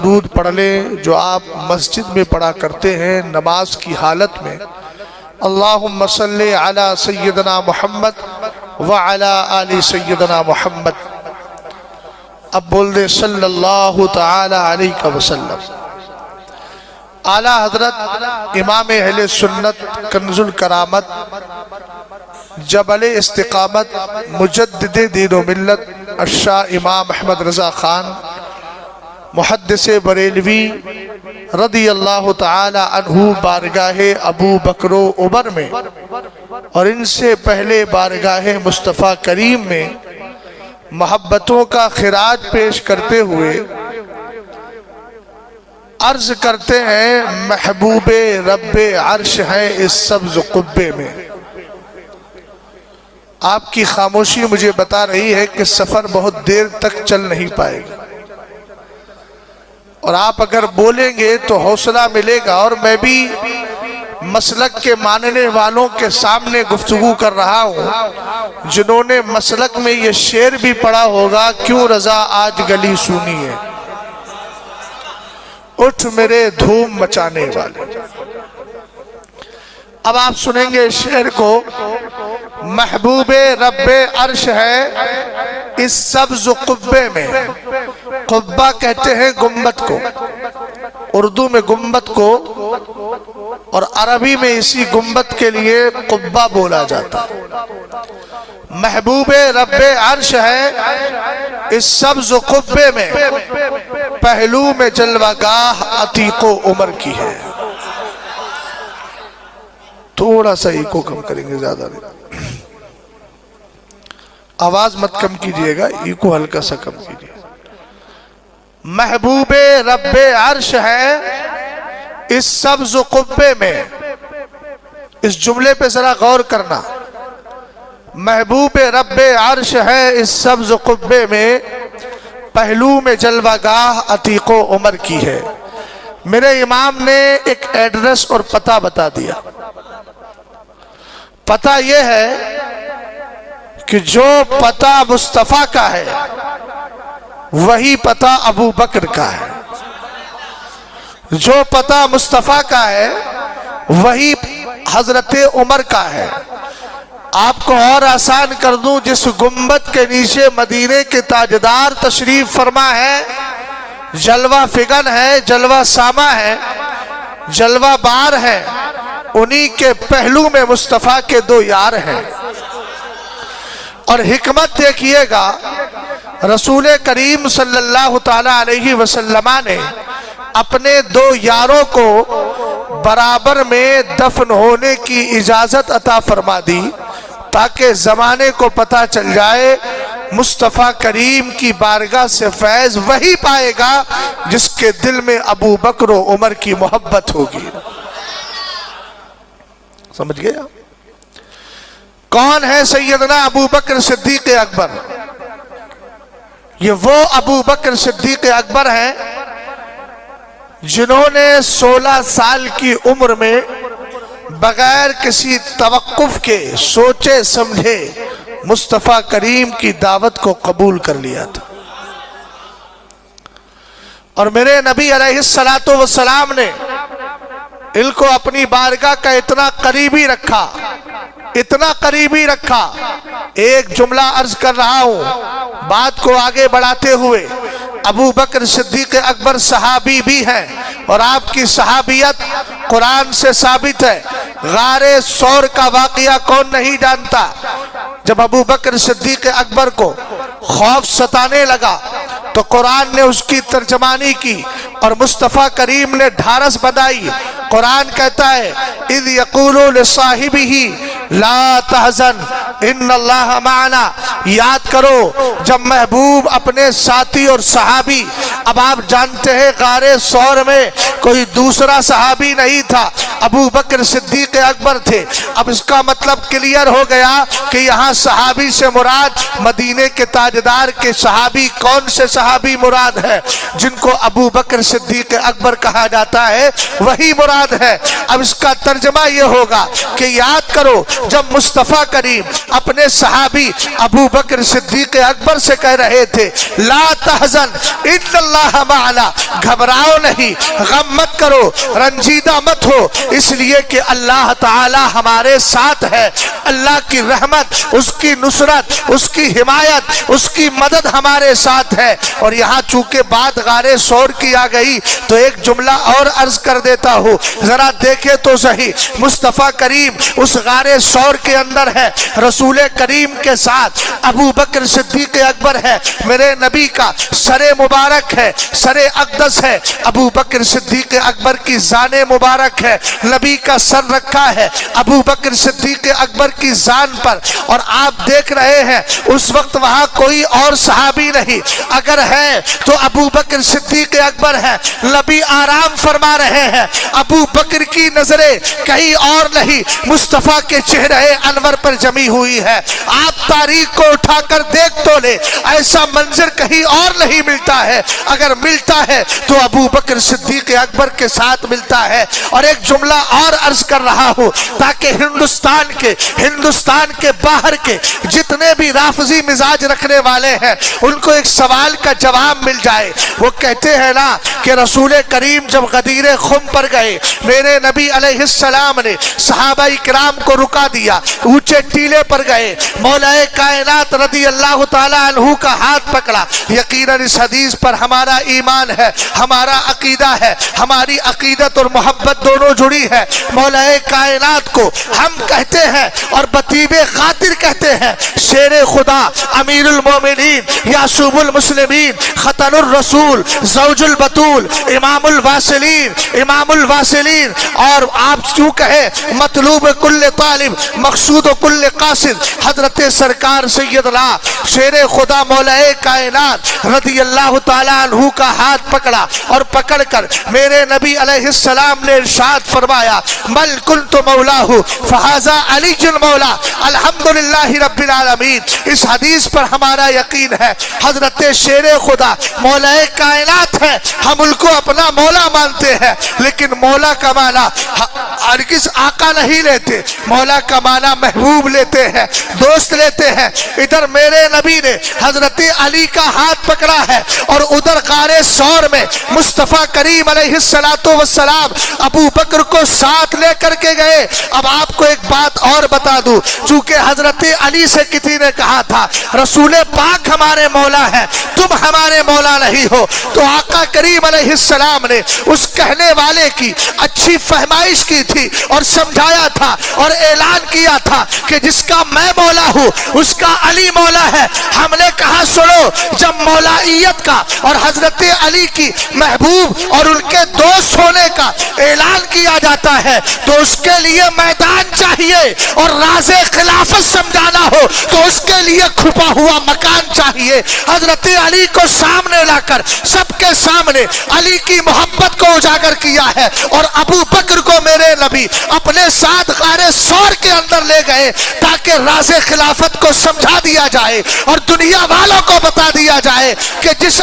درود پڑھ لیں جو آپ مسجد میں پڑھا کرتے ہیں نماز کی حالت میں۔ اللہم صلی علی سیدنا محمد وعلی آل سیدنا محمد۔ اب بول دے صلی اللہ تعالی علیہ وسلم۔ اعلیٰ حضرت امام اہل سنت کنز الکرامت جبل استقامت مجدد دین و ملت الشاہ امام احمد رضا خان محدث بریلوی رضی اللہ تعالی عنہ بارگاہ ابو بکر و عمر میں اور ان سے پہلے بارگاہ مصطفیٰ کریم میں محبتوں کا خراج پیش کرتے ہوئے عرض کرتے ہیں محبوب رب عرش ہیں اس سبز قبے میں۔ آپ کی خاموشی مجھے بتا رہی ہے کہ سفر بہت دیر تک چل نہیں پائے گا، اور آپ اگر بولیں گے تو حوصلہ ملے گا۔ اور میں بھی مسلک کے ماننے والوں کے سامنے گفتگو کر رہا ہوں جنہوں نے مسلک میں یہ شعر بھی پڑھا ہوگا، کیوں رضا آج گلی سونی ہے، اٹھ میرے دھوم مچانے والے۔ اب آپ سنیں گے شعر کو۔ محبوب رب عرش ہے اس سبز قبے میں۔ قبہ کہتے ہیں گنبد کو، اردو میں گنبد کو، اور عربی میں اسی گنبد کے لیے قبہ بولا جاتا ہے۔ محبوب رب عرش ہے اس سبز قبے میں، پہلو میں جلوہ گاہ عتیق و عمر کی ہے۔ تھوڑا سا ایکو کم کریں گے، زیادہ نہیں، آواز مت کم کیجئے گا، ایکو ہلکا سا کم کیجئے۔ محبوب رب عرش ہے اس سبز قبے میں، اس جملے پہ ذرا غور کرنا۔ محبوب رب عرش ہے اس سبز قبے میں، پہلو میں جلوہ گاہ عتیق و عمر کی ہے۔ میرے امام نے ایک ایڈریس اور پتہ بتا دیا۔ پتہ یہ ہے کہ جو پتہ مصطفیٰ کا ہے وہی پتہ ابو بکر کا ہے، جو پتہ مصطفیٰ کا ہے وہی حضرت عمر کا ہے۔ آپ کو اور آسان کر دوں، جس گنبد کے نیچے مدینے کے تاجدار تشریف فرما ہے، جلوہ فگن ہے، جلوہ سامہ ہے، جلوہ بار ہے، انہی کے پہلو میں مصطفیٰ کے دو یار ہیں۔ اور حکمت دیکھئے گا، رسول کریم صلی اللہ تعالی علیہ وسلم نے اپنے دو یاروں کو برابر میں دفن ہونے کی اجازت عطا فرما دی تاکہ زمانے کو پتہ چل جائے مصطفیٰ کریم کی بارگاہ سے فیض وہی پائے گا جس کے دل میں ابو بکر و عمر کی محبت ہوگی۔ سمجھ گئے آپ؟ کون ہے سیدنا ابو بکر صدیق اکبر؟ یہ وہ ابو بکر صدیق اکبر ہیں جنہوں نے 16 سال کی عمر میں بغیر کسی توقف کے سوچے سمجھے مصطفیٰ کریم کی دعوت کو قبول کر لیا تھا، اور میرے نبی علیہ السلام نے ان کو اپنی بارگاہ کا اتنا قریبی رکھا، اتنا قریبی رکھا۔ ایک جملہ عرض کر رہا ہوں بات کو آگے بڑھاتے ہوئے۔ ابو بکر صدیق اکبر صحابی بھی ہیں، اور آپ کی صحابیت قرآن سے ثابت ہے۔ غار ثور کا واقعہ کون نہیں جانتا؟ جب ابو بکر صدیق اکبر کو خوف ستانے لگا تو قرآن نے اس کی ترجمانی کی اور مصطفیٰ کریم نے ڈھارس بدائی۔ قرآن کہتا ہے اذ یقول لصاحبہ لا تحزن ان اللہ معنا۔ یاد کرو جب محبوب اپنے ساتھی اور صحابی، اب آپ جانتے ہیں غار ثور میں کوئی دوسرا صحابی نہیں تھا، ابو بکر صدیق اکبر تھے۔ اب اس کا مطلب کلیئر ہو گیا کہ یہاں صحابی سے مراد مدینے کے تاجدار کے صحابی کون سے صحابی مراد ہے؟ جن کو ابو بکر صدیق اکبر کہا جاتا ہے وہی مراد ہے۔ اب اس کا ترجمہ یہ ہوگا کہ یاد کرو جب مصطفیٰ کریم اپنے صحابی ابو بکر صدیق اکبر سے کہہ رہے تھے لا تحزن ان اللہ معنا، گھبراؤ نہیں، غم مت کرو، رنجیدہ مت ہو، اس لیے کہ اللہ تعالی ہمارے ساتھ ہے۔ اللہ کی رحمت، اس کی نصرت، اس کی حمایت، اس کی مدد ہمارے ساتھ ہے۔ اور یہاں چونکہ بات غار ثور کی آ گئی تو ایک جملہ اور عرض کر دیتا ہوں، ذرا دیکھے تو صحیح، مصطفیٰ کریم اس غار ثور کے اندر ہے، رسول کریم کے ساتھ ابو بکر صدیق اکبر ہے، میرے نبی کا سر مبارک ہے، سر اقدس ہے، ابو بکر صدیق اکبر کی زان مبارک ہے، نبی کا سر رکھا ہے ابو بکر صدیق اکبر کی زان پر، اور آپ دیکھ رہے ہیں اس وقت وہاں کوئی اور صحابی نہیں، اگر ہے تو ابو بکر صدیق اکبر ہے، نبی آرام فرما رہے ہیں، ابو بکر کی نظریں کہیں اور نہیں مصطفیٰ کے چہرے انور پر جمی ہوئی ہے۔ آپ تاریخ کو اٹھا کر دیکھ تو لے، ایسا منظر کہیں اور نہیں ملتا ہے، اگر ملتا ہے تو ابو بکر صدیق اکبر کے ساتھ ملتا ہے۔ اور ایک جملہ اور عرض کر رہا ہوں تاکہ ہندوستان کے باہر کے جتنے بھی رافضی مزاج رکھنے والے ہیں ان کو ایک سوال کا جواب مل جائے۔ وہ کہتے ہیں نا کہ رسول کریم جب غدیر خم پر گئے، میرے نبی علیہ السلام نے صحابہ کرام کو رکا دیا، اونچے ٹیلے پر گئے، مولا کائنات رضی اللہ تعالی عنہ کا ہاتھ پکڑا۔ یقیناً اس حدیث پر ہمارا ایمان ہے، ہمارا عقیدہ ہے، ہماری عقیدت اور محبت دونوں جڑی ہے۔ مولا کائنات کو ہم کہتے ہیں اور بطیب خاطر کہتے ہیں شیر خدا، امیر المومنین، یعصوب المسلمین، ختن الرسول، زوج البتول، امام الواصلین، اور آپ کیوں کہے مطلوب کل طالب، مقصود کل قاصد، حضرت سرکار سیدنا شیر خدا مولا کائنات رضی اللہ تعالیٰ عنہ کا ہاتھ پکڑا، اور پکڑ کر میرے نبی علیہ السلام نے ارشاد فرمایا مل کنت مولاہ فہذا علی المولا الحمدللہ رب العالمین۔ اس حدیث پر ہمارا یقین ہے حضرت شیر خدا مولا کائنات ہے، ہم ان کو اپنا مولا مانتے ہیں، لیکن مولا کا معنی ہرگز آقا نہیں لیتے، مولا کا معنی محبوب لیتے ہیں، دوست لیتے ہیں۔ ادھر میرے نبی نے حضرت علی کا ہاتھ پکڑا ہے، اور ادھر غار ثور میں مصطفیٰ کریم علیہ السلام ابو بکر کو ساتھ لے کر کے گئے۔ اب آپ کو ایک بات اور بتا دوں، چونکہ حضرت علی سے کسی نے کہا تھا رسول پاک ہمارے مولا ہے، تم ہمارے مولا نہیں ہو، تو آقا کریم علیہ السلام نے اس کہنے والے کی اچھی فہمائش کی تھی اور سمجھایا تھا اور اعلان کیا تھا کہ جس کا میں مولا ہوں اس کا علی مولا ہے۔ ہم نے کہا سنو، جب مولائیت کا اور حضرت علی کی محبوب اور ان کے دوست ہونے کا اعلان کیا جاتا ہے تو اس کے لیے میدان چاہیے، اور راز خلافت سمجھانا ہو تو اس کے لیے کھپا ہوا مکان چاہیے۔ حضرت علی کو سامنے لا کر سب کے سامنے علی کی محبت کو اجاگر کیا ہے، اور ابو بکر کو میرے نبی اپنے ساتھ غار ثور کے اندر لے گئے تاکہ راز خلافت کو سمجھا دیا جائے اور دنیا والوں کو بتا دیا جائے کہ جس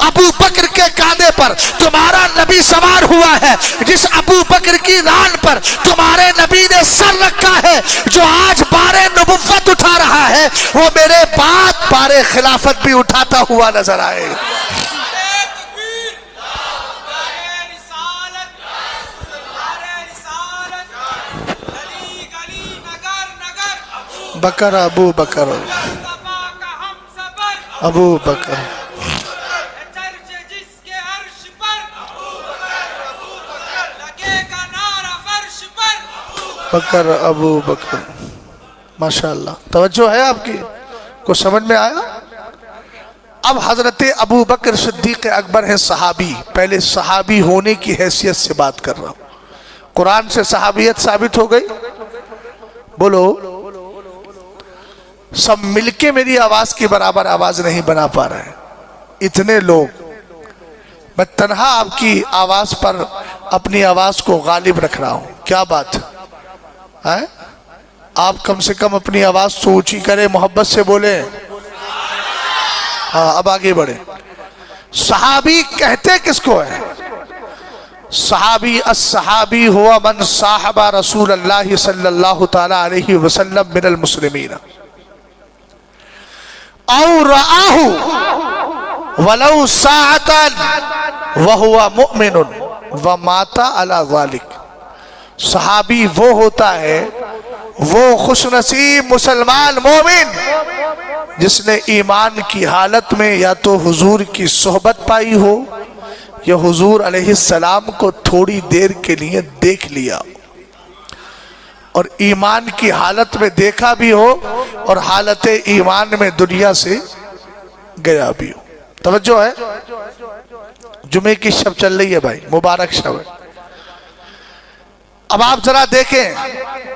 ابو بکر کے کاندھے پر تمہارا نبی سوار ہوا ہے، جس ابو بکر کی ران پر تمہارے نبی نے سر رکھا ہے، جو آج بار نبوت اٹھا رہا ہے، وہ میرے بعد بار خلافت بھی اٹھاتا ہوا نظر آئے گا۔ بکر ابو بکر ابو بکر بکر ابو بکر، ماشاءاللہ توجہ ہے آپ کی، کو سمجھ میں آیا؟ اب حضرت ابو بکر صدیق اکبر ہے صحابی، پہلے صحابی ہونے کی حیثیت سے بات کر رہا ہوں، قرآن سے صحابیت ثابت ہو گئی؟ بولو، سب مل کے میری آواز کی برابر آواز نہیں بنا پا رہے ہیں، اتنے لوگ، میں تنہا آپ کی آواز پر اپنی آواز کو غالب رکھ رہا ہوں. کیا بات ہے؟ آپ کم سے کم اپنی آواز تو اونچی کریں, محبت سے بولیں. ہاں اب آگے بڑھیں. صحابی کہتے کس کو ہے؟ صحابی الصحابی ہوا من صاحب رسول اللہ صلی اللہ تعالی علیہ وسلم من المسلمین او رآہ ولو ساعتا وہو مؤمن ومات علی ذالک. صحابی وہ ہوتا ہے, وہ خوش نصیب مسلمان مومن جس نے ایمان کی حالت میں یا تو حضور کی صحبت پائی ہو یا حضور علیہ السلام کو تھوڑی دیر کے لیے دیکھ لیا, اور ایمان کی حالت میں دیکھا بھی ہو اور حالت ایمان میں دنیا سے گیا بھی ہو. توجہ ہے, جمعے کی شب چل رہی ہے بھائی, مبارک شب ہے. اب آپ ذرا دیکھیں,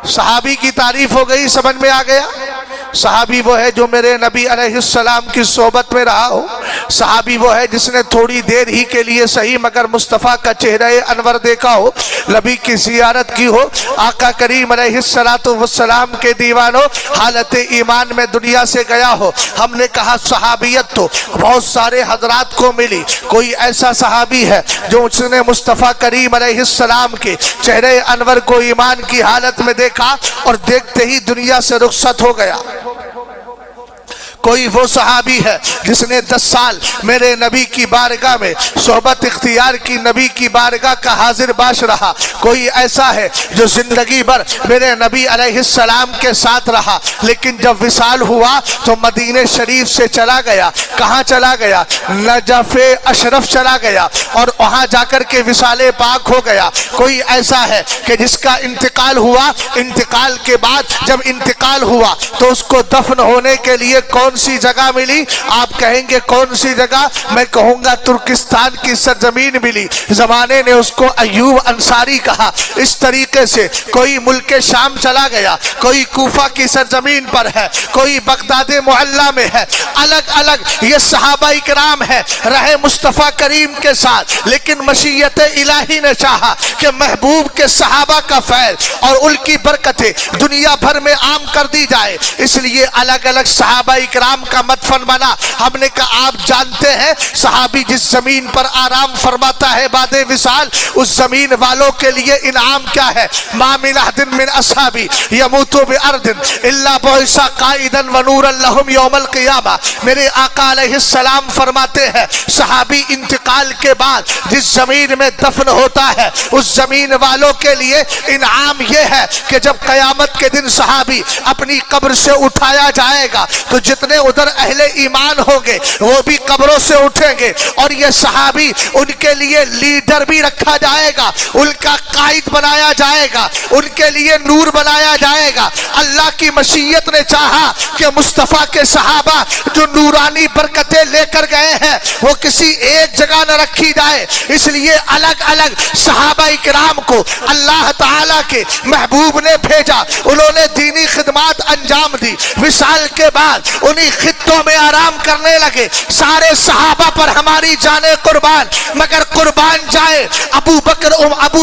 صحابی کی تعریف ہو گئی, سمجھ میں آ گیا. صحابی وہ ہے جو میرے نبی علیہ السلام کی صحبت میں رہا ہو. صحابی وہ ہے جس نے تھوڑی دیر ہی کے لیے صحیح مگر مصطفیٰ کا چہرہ انور دیکھا ہو, نبی کی زیارت کی ہو, آقا کریم علیہ السلام کے دیوانوں حالت ایمان میں دنیا سے گیا ہو. ہم نے کہا صحابیت تو بہت سارے حضرات کو ملی, کوئی ایسا صحابی ہے جو اس نے مصطفیٰ کریم علیہ السلام کے چہرہ انور کو ایمان کی حالت میں دیکھا اور دیکھتے ہی دنیا سے رخصت ہو گیا. کوئی وہ صحابی ہے جس نے 10 سال میرے نبی کی بارگاہ میں صحبت اختیار کی, نبی کی بارگاہ کا حاضر باش رہا. کوئی ایسا ہے جو زندگی بھر میرے نبی علیہ السلام کے ساتھ رہا, لیکن جب وصال ہوا تو مدینہ شریف سے چلا گیا. کہاں چلا گیا؟ نجف اشرف چلا گیا اور وہاں جا کر کے وصال پاک ہو گیا. کوئی ایسا ہے کہ جس کا انتقال ہوا, انتقال کے بعد جب انتقال ہوا تو اس کو دفن ہونے کے لیے کون سی جگہ ملی؟ آپ کہیں گے کون سی جگہ؟ میں کہوں گا ترکستان کی سرزمین ملی. زمانے نے اس کو ایوب انصاری کہا. اس طریقے سے کوئی ملک شام چلا گیا, کوئی کوفہ کی سرزمین پر ہے, کوئی بغداد معلیٰ میں ہے. الگ الگ یہ صحابہ اکرام ہے, رہے مصطفیٰ کریم کے ساتھ, لیکن مشیت الہی نے چاہا کہ محبوب کے صحابہ کا فیض اور ان کی برکتیں دنیا بھر میں عام کر دی جائے, اس لیے الگ الگ صحابہ اکرام کا مدفن بنا. ہم نے کہا آپ جانتے ہیں صحابی جس زمین پر آرام فرماتا ہے بعد وصال, اس زمین والوں کے لیے انعام کیا ہے؟ ما من احد من اصحابی یموت بارض الا بعث قائدا ونورا لهم یوم القیامہ. میرے آقا علیہ السلام فرماتے ہیں صحابی انتقال کے بعد جس زمین میں دفن ہوتا ہے اس زمین والوں کے لیے انعام یہ ہے کہ جب قیامت کے دن صحابی اپنی قبر سے اٹھایا جائے گا تو جتنے ادھر اہل ایمان ہوگے وہ بھی قبروں سے اٹھیں گے, اور یہ صحابی ان کے لیے لیڈر بھی رکھا جائے گا, ان کا قائد بنایا جائے گا, ان کے لیے نور بنایا جائے گا. اللہ کی مشیت نے چاہا کہ مصطفیٰ کے صحابہ جو نورانی برکتیں لے کر گئے ہیں وہ کسی ایک جگہ نہ رکھی جائے, اس لیے الگ الگ صحابہ اکرام کو اللہ تعالیٰ کے محبوب نے بھیجا. انہوں نے دینی خدمات انجام دی. وصال کے بعد انہی خطوں میں آرام کرنے لگے. سارے صحابہ پر ہماری جانیں قربان, مگر قربان جائے ابو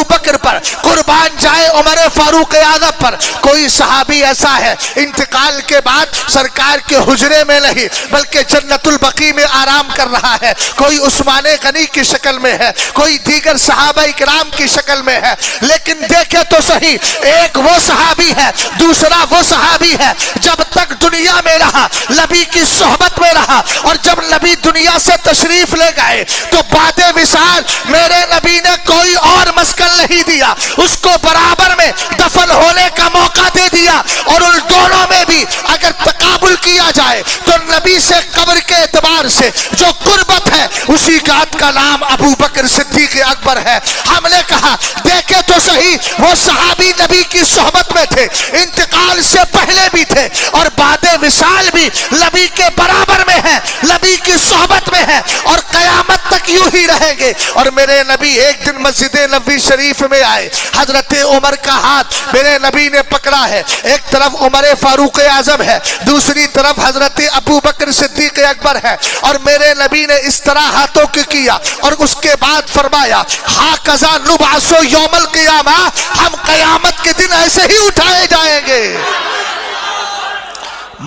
بکر پر, قربان جائے عمر فاروق اعظم پر. کوئی صحابی ایسا ہے انتقال کے بعد سرکار کے حجرے میں نہیں بلکہ جنت البقیع میں آرام کر رہا ہے. کوئی عثمان غنی کی شکل میں ہے, کوئی دیگر صحابہ اکرام کی شکل میں ہے. لیکن دیکھے تو صحیح, ایک وہ صحابی ہے, دوسرا وہ صحابی ہے جب تک دنیا میں رہا نبی کی صحبت میں رہا, اور جب نبی دنیا سے تشریف لے گئے تو بعد وصال میرے نبی نے کوئی اور مسکن نہیں دیا, اس کو برابر میں دفن ہونے کا موقع دے دیا. اور ان دونوں میں بھی اگر تقابل کیا جائے تو نبی سے قبر کے اعتبار سے جو قربت ہے اسی ذات کا نام ابو بکر صدیق اکبر ہے. ہم نے کہا دیکھے تو صحیح, وہ صحابی نبی کی صحبت میں تھے, انتقال سے پہلے بھی تھے اور بعد وصال بھی نبی کے برابر میں ہے، نبی کی صحبت میں ہے، اور قیامت تک یوں ہی رہیں گے۔ اور میرے نبی ایک دن مسجد نبوی شریف میں آئے، حضرت عمر کا ہاتھ میرے نبی نے پکڑا ہے، ایک طرف عمر فاروق اعظم ہے، دوسری طرف حضرت ابو بکر صدیق اکبر ہے، اور میرے نبی نے اس طرح ہاتھوں کو کیا، اور اس کے بعد فرمایا ہاکذا نبعث یوم القیامہ، ہم قیامت کے دن ایسے ہی اٹھائے جائیں گے۔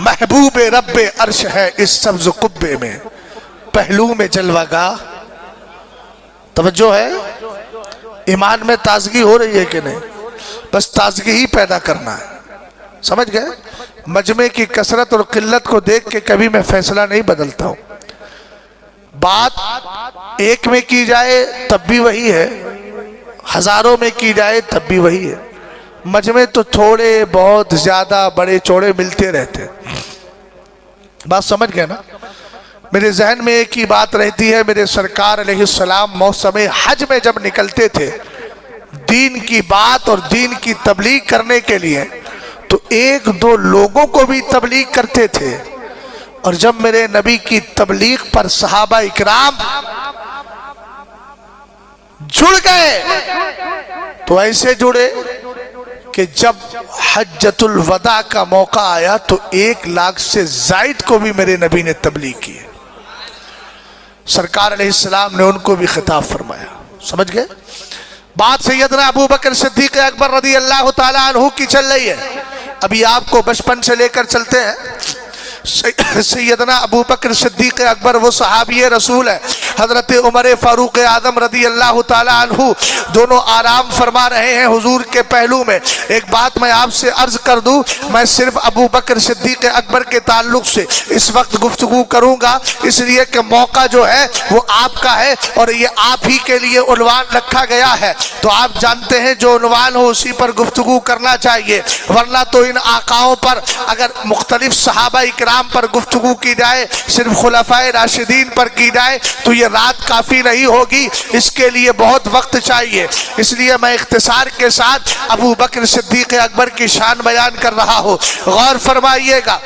محبوب رب عرش ہے اس سبز قبے میں، پہلو میں جلوہ گاہ۔ توجہ ہے؟ ایمان میں تازگی ہو رہی ہے کہ نہیں؟ بس تازگی ہی پیدا کرنا ہے، سمجھ گئے؟ مجمع کی کثرت اور قلت کو دیکھ کے کبھی میں فیصلہ نہیں بدلتا ہوں۔ بات ایک میں کی جائے تب بھی وہی ہے، ہزاروں میں کی جائے تب بھی وہی ہے۔ مجمع تو تھوڑے بہت زیادہ بڑے چوڑے ملتے رہتے، بات سمجھ گئے نا؟ میرے ذہن میں ایک ہی بات رہتی ہے، میرے سرکار علیہ السلام موسم حج میں جب نکلتے تھے دین کی بات اور دین کی تبلیغ کرنے کے لیے، تو ایک دو لوگوں کو بھی تبلیغ کرتے تھے، اور جب میرے نبی کی تبلیغ پر صحابہ اکرام جڑ گئے تو ایسے جڑے کہ جب حجۃ الوداع کا موقع آیا تو 1,00,000 سے زائد کو بھی میرے نبی نے تبلیغ کی۔ سرکار علیہ السلام نے ان کو بھی خطاب فرمایا، سمجھ گئے؟ بات سیدنا ابو بکر صدیق اکبر رضی اللہ تعالیٰ عنہ کی چل رہی ہے۔ ابھی آپ کو بچپن سے لے کر چلتے ہیں۔ سیدنا ابو بکر صدیق اکبر وہ صحابی رسول ہے، حضرت عمر فاروق اعظم رضی اللہ تعالیٰ عنہ دونوں آرام فرما رہے ہیں حضور کے پہلو میں۔ ایک بات میں آپ سے عرض کر دوں، میں صرف ابو بکر صدیق اکبر کے تعلق سے اس وقت گفتگو کروں گا، اس لیے کہ موقع جو ہے وہ آپ کا ہے اور یہ آپ ہی کے لیے عنوان رکھا گیا ہے، تو آپ جانتے ہیں جو عنوان ہو اسی پر گفتگو کرنا چاہیے، ورنہ تو ان آقاؤں پر اگر مختلف صحابہ اکرام پر گفتگو کی جائے، صرف خلفائے راشدین پر کی جائے تو یہ رات کافی نہیں ہوگی، اس کے لیے بہت وقت چاہیے۔ اس لیے میں اختصار کے ساتھ ابو بکر صدیق اکبر کی شان بیان کر رہا ہوں، غور فرمائیے گا۔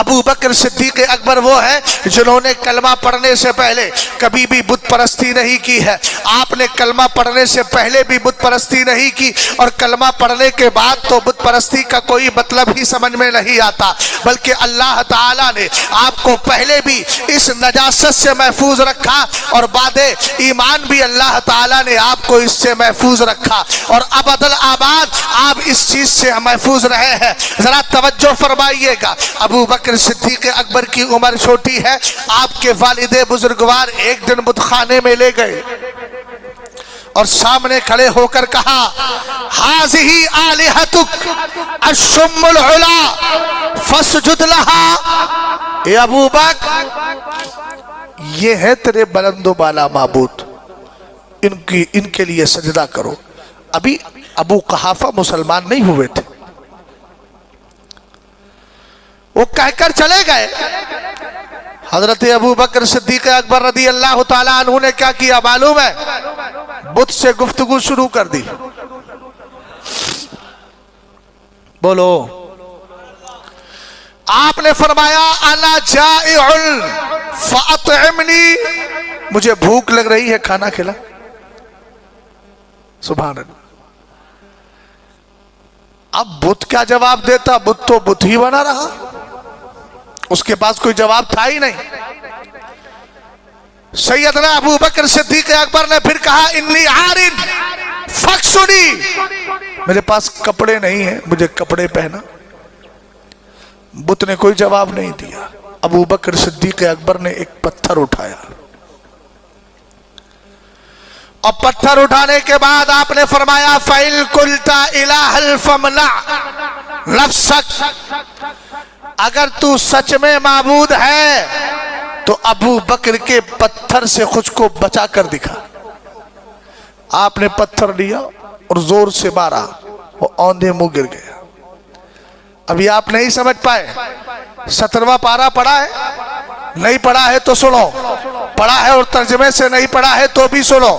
ابو بکر صدیق اکبر وہ ہے جنہوں نے کلمہ پڑھنے سے پہلے کبھی بھی بت پرستی نہیں کی ہے۔ آپ نے کلمہ پڑھنے سے پہلے بھی بت پرستی نہیں کی، اور کلمہ پڑھنے کے بعد تو بت پرستی کا کوئی مطلب ہی سمجھ میں نہیں آتا، بلکہ اللہ تعالیٰ نے آپ کو پہلے بھی اس نجاست سے محفوظ رکھا، اور بعد ایمان بھی اللہ تعالیٰ نے آپ کو اس سے محفوظ رکھا، اور ابدالآباد آپ اس چیز سے محفوظ رہے ہیں۔ ذرا توجہ فرمائیے گا، ابو بکر صدیق اکبر کی عمر چھوٹی ہے، آپ کے والد بزرگوار ایک دن بت خانے میں لے گئے اور سامنے کھڑے ہو کر کہا ہذہ آلہتک الشم العلا فاسجد لہا، اے ابو بکر یہ ہے تیرے بلند و بالا معبود، ان کے لیے سجدہ کرو۔ ابھی ابو قحافہ مسلمان نہیں ہوئے تھے، وہ کہہ کر چلے گئے۔ حضرت ابو بکر صدیق اکبر رضی اللہ تعالیٰ عنہ نے کیا کیا معلوم ہے؟ بت سے گفتگو شروع کر دی۔ بولو، آپ نے فرمایا انا جائع فاطعمنی، مجھے بھوک لگ رہی ہے، کھانا کھلا۔ سبحان اللہ۔ اب بت کیا جواب دیتا؟ بت تو بت ہی بنا رہا، اس کے پاس کوئی جواب تھا ہی نہیں۔ سیدنا ابو بکر صدیق اکبر نے پھر کہا انی عارن فاکسنی، میرے پاس کپڑے نہیں ہیں، مجھے کپڑے پہنا۔ بت نے کوئی جواب نہیں دیا۔ ابو بکر صدیق اکبر نے ایک پتھر اٹھایا، اور پتھر اٹھانے کے بعد آپ نے فرمایا فَإِن قُلْتَ إِلَٰهَ فَامْنَعْ نَفْسَكَ، اگر تو سچ میں معبود ہے تو ابو بکر کے پتھر سے خود کو بچا کر دکھا۔ آپ نے پتھر لیا اور زور سے مارا، وہ اوندھے منہ گر گیا۔ ابھی آپ نہیں سمجھ پائے، 17واں پارہ پڑھا ہے؟ نہیں پڑھا ہے تو سنو، پڑھا ہے اور ترجمے سے نہیں پڑھا ہے تو بھی سنو۔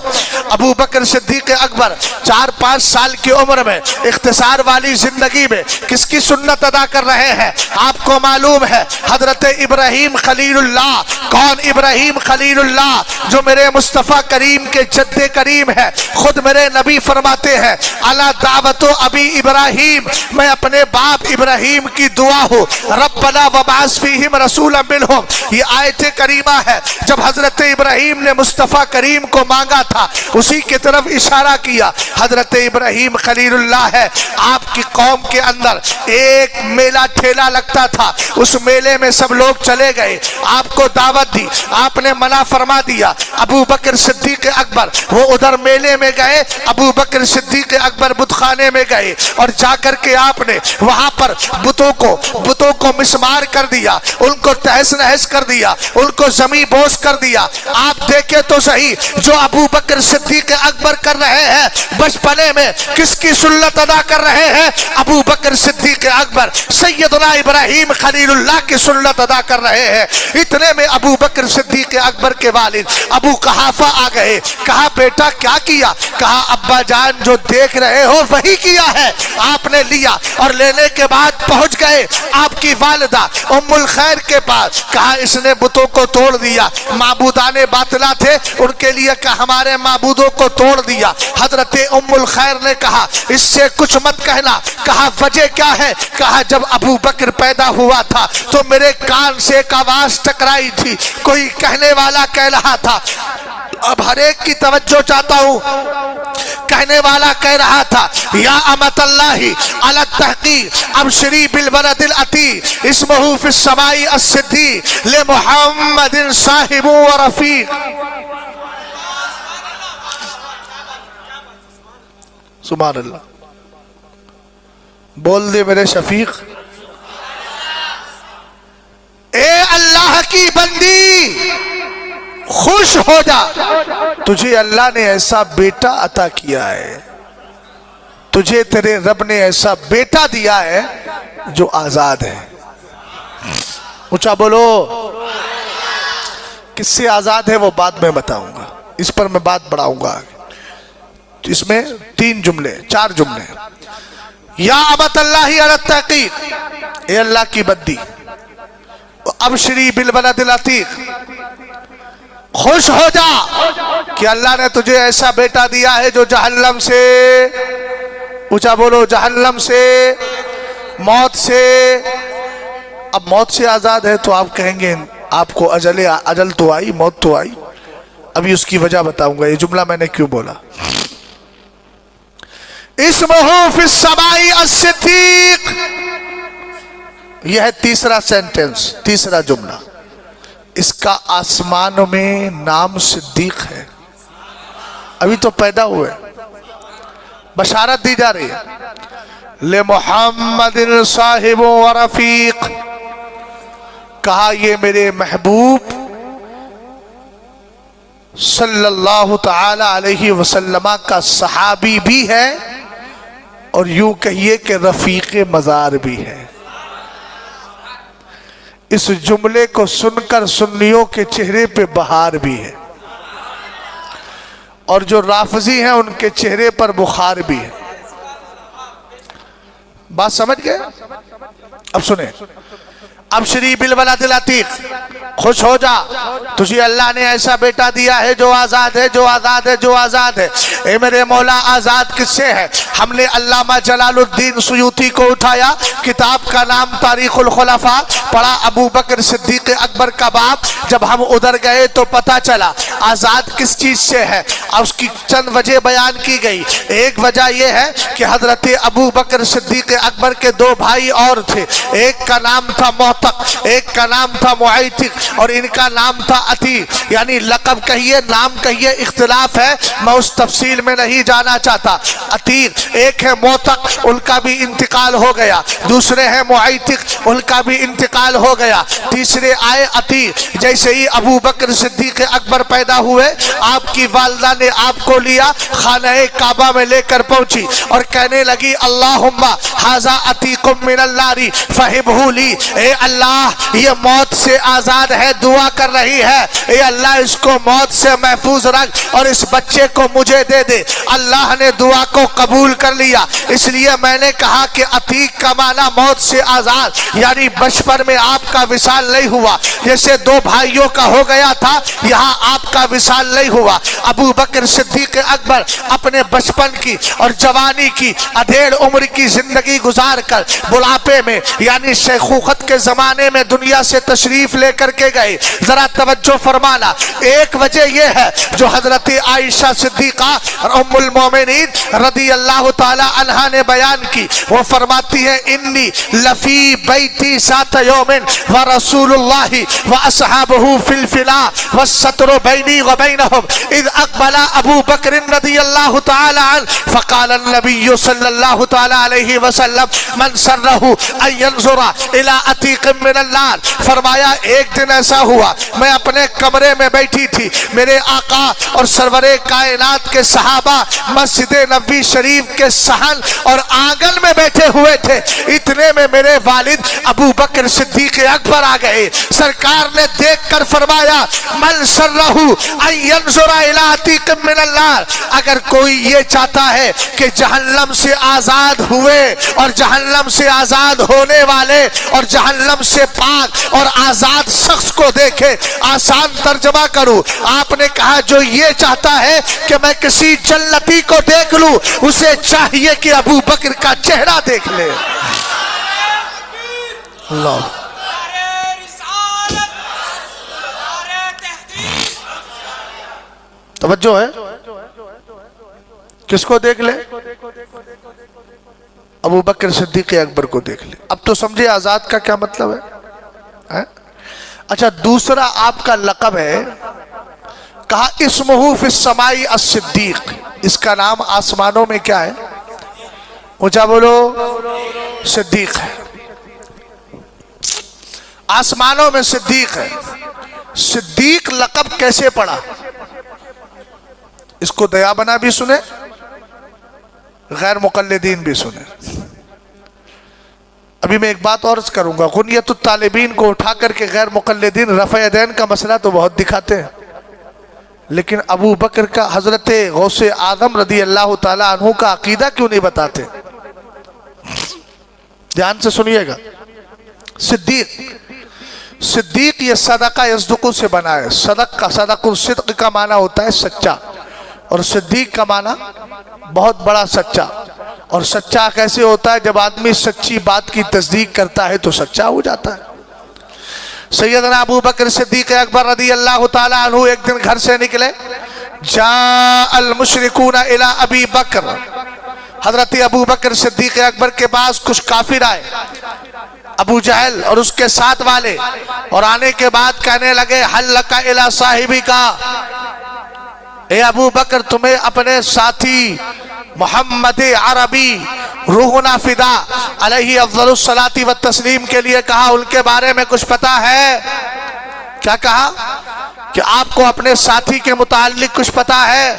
ابو بکر صدیق اکبر 4-5 سال کی عمر میں اختصار والی زندگی میں کس کی سنت ادا کر رہے ہیں؟ آپ کو معلوم ہے حضرت ابراہیم خلیل اللہ۔ کون ابراہیم خلیل اللہ؟ جو میرے مصطفیٰ کریم کے جد کریم ہے۔ خود میرے نبی فرماتے ہیں الا دعوت ابی ابراہیم، میں اپنے باپ ابراہیم کی دعا ہوں، ربنا وبعث فیہم رسولا منہم۔ یہ آیت کریمہ ہے جب حضرت ابراہیم نے مصطفیٰ کریم کو مانگا تھا اسی کی طرف اشارہ کیا۔ حضرت ابراہیم خلیل اللہ ہے۔ آپ کی قوم کے اندر ایک میلہ ٹھیلا لگتا تھا، اس میلے میں سب لوگ چلے گئے، آپ کو دعوت دی، آپ نے منع فرما دیا۔ ابو بکر صدیق اکبر وہ ادھر میلے میں گئے، ابو بکر صدیق اکبر بت خانے میں گئے اور جا کر کے آپ نے وہاں پر بتوں کو مسمار کر دیا، ان کو تہس نہس کر دیا، ان کو زمیں بوس کر دیا۔ آپ دیکھیں تو صحیح جو ابو بکر صدیق اکبر کر رہے ہیں بچپنے میں کس کی سنت ادا کر رہے ہیں؟ ابو بکر صدیق اکبر سیدنا ابراہیم خلیل اللہ کی سنت ادا کر رہے ہیں۔ اتنے میں ابو بکر صدیق اکبر کے والد ابو قحافہ آ گئے، کہا بیٹا کیا کیا؟ کہا ابا جان جو دیکھ رہے ہو وہی کیا ہے۔ آپ نے لیا اور لینے کے بعد پہنچ گئے آپ کی والدہ ام الخیر کے پاس، کہا اس نے بتوں کو توڑ دیا، معبودان باطلہ تھے ان کے لیے کہ ہمارے معبودوں کو توڑ دیا۔ حضرت ام الخیر نے کہا اس سے کچھ مت کہنا۔ کہا وجہ کیا ہے؟ کہا جب ابو بکر پیدا ہوا تھا تو میرے کان سے ایک آواز ٹکرائی تھی، کوئی کہنے والا کہہ رہا تھا، اب ہر ایک کی توجہ چاہتا ہوں، کہنے والا کہہ رہا تھا یا امت اللہ علی التحقیق ابشری بالولد العتیق اسمہ فی السماء الصدیق لمحمد صاحب و رفیق۔ سبحان اللہ، بول دے میرے شفیق۔ اے اللہ کی بندی خوش ہو جا، تجھے اللہ نے ایسا بیٹا عطا کیا ہے، تجھے تیرے رب نے ایسا بیٹا دیا ہے جو آزاد ہے۔ اونچا بولو، کس سے آزاد ہے وہ بعد میں بتاؤں گا، اس پر میں بات بڑھاؤں گا۔ اس میں 4 جملے۔ یا امت اللہ علی التحقیق، اے اللہ کی بندی، ابشری بالولد العتیق، خوش ہو جا کہ اللہ نے تجھے ایسا بیٹا دیا ہے جو جہنم سے، اونچا بولو، جہنم سے، موت سے۔ اب موت سے آزاد ہے تو آپ کہیں گے آپ کو اجل تو آئی، موت تو آئی۔ ابھی اس کی وجہ بتاؤں گا، یہ جملہ میں نے کیوں بولا۔ اسمہ فی السماء الصدیق، یہ ہے تیسرا سینٹنس، تیسرا جملہ۔ اس کا آسمانوں میں نام صدیق ہے، ابھی تو پیدا ہوئے، بشارت دی جا رہی ہے لمحمد صاحب و رفیق۔ کہا یہ میرے محبوب صلی اللہ علیہ وسلم کا صحابی بھی ہے اور یوں کہیے کہ رفیق مزار بھی ہے۔ اس جملے کو سن کر سنیوں کے چہرے پہ بہار بھی ہے، اور جو رافضی ہیں ان کے چہرے پر بخار بھی ہے۔ بات سمجھ گئے؟ اب سنیں، ابشری بالولد العتیق، خوش ہو جا، تجھے اللہ نے ایسا بیٹا دیا ہے جو آزاد ہے، جو آزاد ہے، جو آزاد ہے۔ اے میرے مولا آزاد کس سے ہے؟ ہم نے علامہ جلال الدین سیوطی کو اٹھایا، کتاب کا نام تاریخ الخلفاء، پڑھا ابو بکر صدیق اکبر کا باپ۔ جب ہم ادھر گئے تو پتا چلا آزاد کس چیز سے ہے، اس کی چند وجہ بیان کی گئی۔ ایک وجہ یہ ہے کہ حضرت ابو بکر صدیق اکبر کے 2 بھائی اور تھے، ایک کا نام تھا معتق، ایک کا نام تھا معیتق، اور ان کا نام تھا عتیق، یعنی لقب کہیے نام کہیے اختلاف ہے، میں اس تفصیل میں نہیں جانا چاہتا۔ عتیق ایک ہے، معتق ان کا بھی انتقال ہو گیا، دوسرے ہیں معیتق ان کا بھی انتقال انتقال ہو گیا۔ تیسرے آئے عتیق، جیسے ہی ابو بکر صدیق اکبر پیدا ہوئے آپ کی والدہ نے آپ کو لیا، خانہ کعبہ میں لے کر پہنچی اور کہنے لگی اللہم ھذا عتیق من النار فہبہ لی، اے اللہ یہ موت سے آزاد ہے، دعا کر رہی ہے، اے اللہ اس کو موت سے محفوظ رکھ اور اس بچے کو مجھے دے دے۔ اللہ نے دعا کو قبول کر لیا۔ اس لیے میں نے کہا کہ عتیق کا معنی موت سے آزاد، یعنی بچپن میں آپ کا وصال نہیں ہوا، جیسے دو بھائیوں کا ہو گیا تھا یہاں آپ کا وصال نہیں ہوا۔ ابو بکر صدیق اکبر اپنے بچپن کی اور جوانی کی ادھیڑ عمر کی زندگی گزار کر بڑھاپے میں یعنی شیخوخت کے زمانے میں دنیا سے تشریف لے کر کے گئے۔ ذرا توجہ فرمانا، ایک وجہ یہ ہے جو حضرت عائشہ صدیقہ ام المومنین رضی اللہ تعالی عنہا نے بیان کی، وہ فرماتی ہے انی لفی بیتی ذات یوم ورسول اللہ واصحابہ فی الفلاء والستر بینی وبینہم اذ اقبل ابو بکر رضی اللہ تعالی عنہ فقال النبی صلی اللہ تعالی علیہ وسلم من سرہ ان ینظر الی عتیق من النار، فرمایا ایک دن ایسا ہوا میں اپنے کمرے میں بیٹھی تھی، میرے آقا اور سرور کائنات کے صحابہ مسجد نبوی شریف کے صحن اور آنگن میں بیٹھے ہوئے تھے، اتنے میں میرے والد ابو بکر صدیق اکبر آ گئے۔ سرکار نے دیکھ کر فرمایا من سرہ ان ینظر الی عتیق من النار، اگر کوئی یہ چاہتا ہے کہ جہنم سے آزاد ہوئے اور جہنم سے آزاد ہونے والے اور جہنم سے پاک اور آزاد شخص کو دیکھے، آسان ترجمہ کروں، آپ نے کہا جو یہ چاہتا ہے کہ میں کسی جنتی کو دیکھ لوں اسے چاہیے کہ ابو بکر کا چہرہ دیکھ لے۔ اللہ توجہ ہے، کس کو دیکھ لے؟ ابو بکر صدیق اکبر کو دیکھ لے۔ اب تو سمجھے آزاد کا کیا مطلب ہے؟ اچھا دوسرا آپ کا لقب ہے، کہا اسمہ فی السماء الصدیق، اس کا نام آسمانوں میں کیا ہے؟ اونچا بولو، صدیق ہے، آسمانوں میں صدیق ہے۔ صدیق لقب کیسے پڑا؟ اس کو دیا بنا بھی سنے، غیر مقلدین بھی سنے۔ ابھی میں ایک بات اور کروں گا، غنیت الطالبین کو اٹھا کر کے غیر مقلدین رفع یدین کا مسئلہ تو بہت دکھاتے ہیں، لیکن ابو بکر کا حضرت غوث اعظم رضی اللہ تعالی عنہ کا عقیدہ کیوں نہیں بتاتے؟ دھیان سے سنیے گا۔ صدیق یہ صدقہ یصدق سے بنا ہے، صدق الصدق کا معنی ہوتا ہے سچا، اور صدیق کا معنی بہت بڑا سچا۔ اور سچا کیسے ہوتا ہے؟ جب آدمی سچی بات کی تصدیق کرتا ہے تو سچا ہو جاتا ہے۔ سیدنا ابو بکر صدیق اکبر رضی اللہ تعالی عنہ ایک دن گھر سے نکلے، جاء المشرکون الی ابی بکر، حضرت ابو بکر صدیق اکبر کے پاس کچھ کافر آئے، ابو جہل اور اس کے ساتھ والے، اور آنے کے بعد کہنے لگے حل لک الی صاحبک، اے ابو بکر تمہیں اپنے ساتھی محمد عربی روحنا فدا علیہ افضل الصلاۃ والتسلیم کے لیے کہا، ان کے بارے میں کچھ پتا ہے؟ کیا کہا؟ کہ آپ کو اپنے ساتھی کے متعلق کچھ پتا ہے؟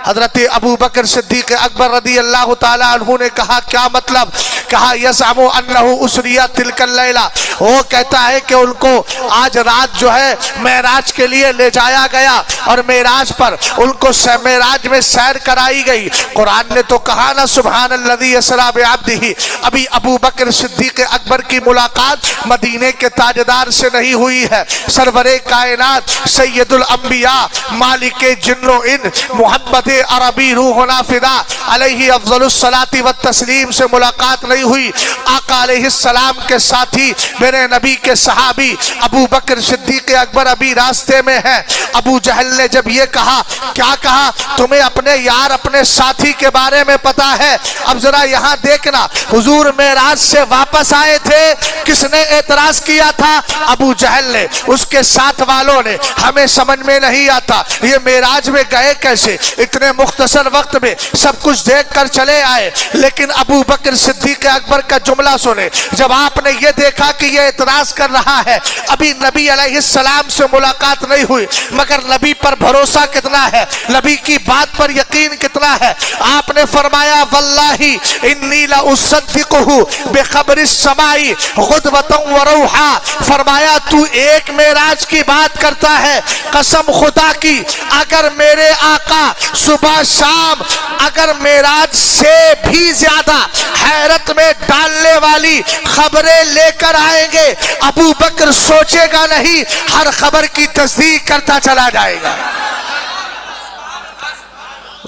حضرت ابو بکر صدیق اکبر رضی اللہ تعالی عنہ نے کہا کیا مطلب؟ کہا یزعم انہ اسری تلک اللیلہ، وہ کہتا ہے کہ ان کو آج رات جو ہے معراج کے لیے لے جایا گیا اور معراج پر ان کو معراج میں سیر کرائی گئی۔ قرآن نے تو کہا نا سبحان الذی اسری بعبدہ، ابھی ابو بکر صدیق اکبر کی ملاقات مدینے کے تاجدار سے نہیں ہوئی ہے، سرور کائنات سید الانبیاء مالک جن و انس محمد عربی روحنا فدا علیہ افضل الصلاۃ والتسلیم سے ملاقات نہیں ہوئی۔ آقا علیہ السلام کے ساتھی میرے نبی کے صحابی ابو بکر صدیق اکبر ابھی راستے میں ہیں۔ ابو جہل نے جب یہ کہا، کیا کہا؟ تمہیں اپنے یار اپنے ساتھی کے بارے میں پتا ہے؟ اب ذرا یہاں دیکھنا، حضور معراج سے واپس آئے تھے، کس نے اعتراض کیا تھا؟ ابو جہل نے، اس کے ساتھ والوں نے۔ ہمیں سمجھ میں نہیں آتا یہ معراج میں گئے کیسے؟ اتنے اتنے مختصر وقت میں سب کچھ دیکھ کر چلے آئے، لیکن ابو بکر صدیق اکبر کا جملہ سنے۔ جب آپ نے یہ دیکھا کہ یہ اعتراض کر رہا ہے، ابھی نبی علیہ السلام سے ملاقات نہیں ہوئی، مگر نبی پر بھروسہ کتنا ہے، نبی کی بات پر یقین کتنا ہے، آپ نے فرمایا واللہ انی لاصدقہ بخبر السماء غدوۃ وروحا، فرمایا تو ایک معراج کی بات کرتا ہے، قسم خدا کی اگر میرے آقا صبح شام اگر معراج سے بھی زیادہ حیرت میں ڈالنے والی خبریں لے کر آئیں گے، ابو بکر سوچے گا نہیں، ہر خبر کی تصدیق کرتا چلا جائے گا۔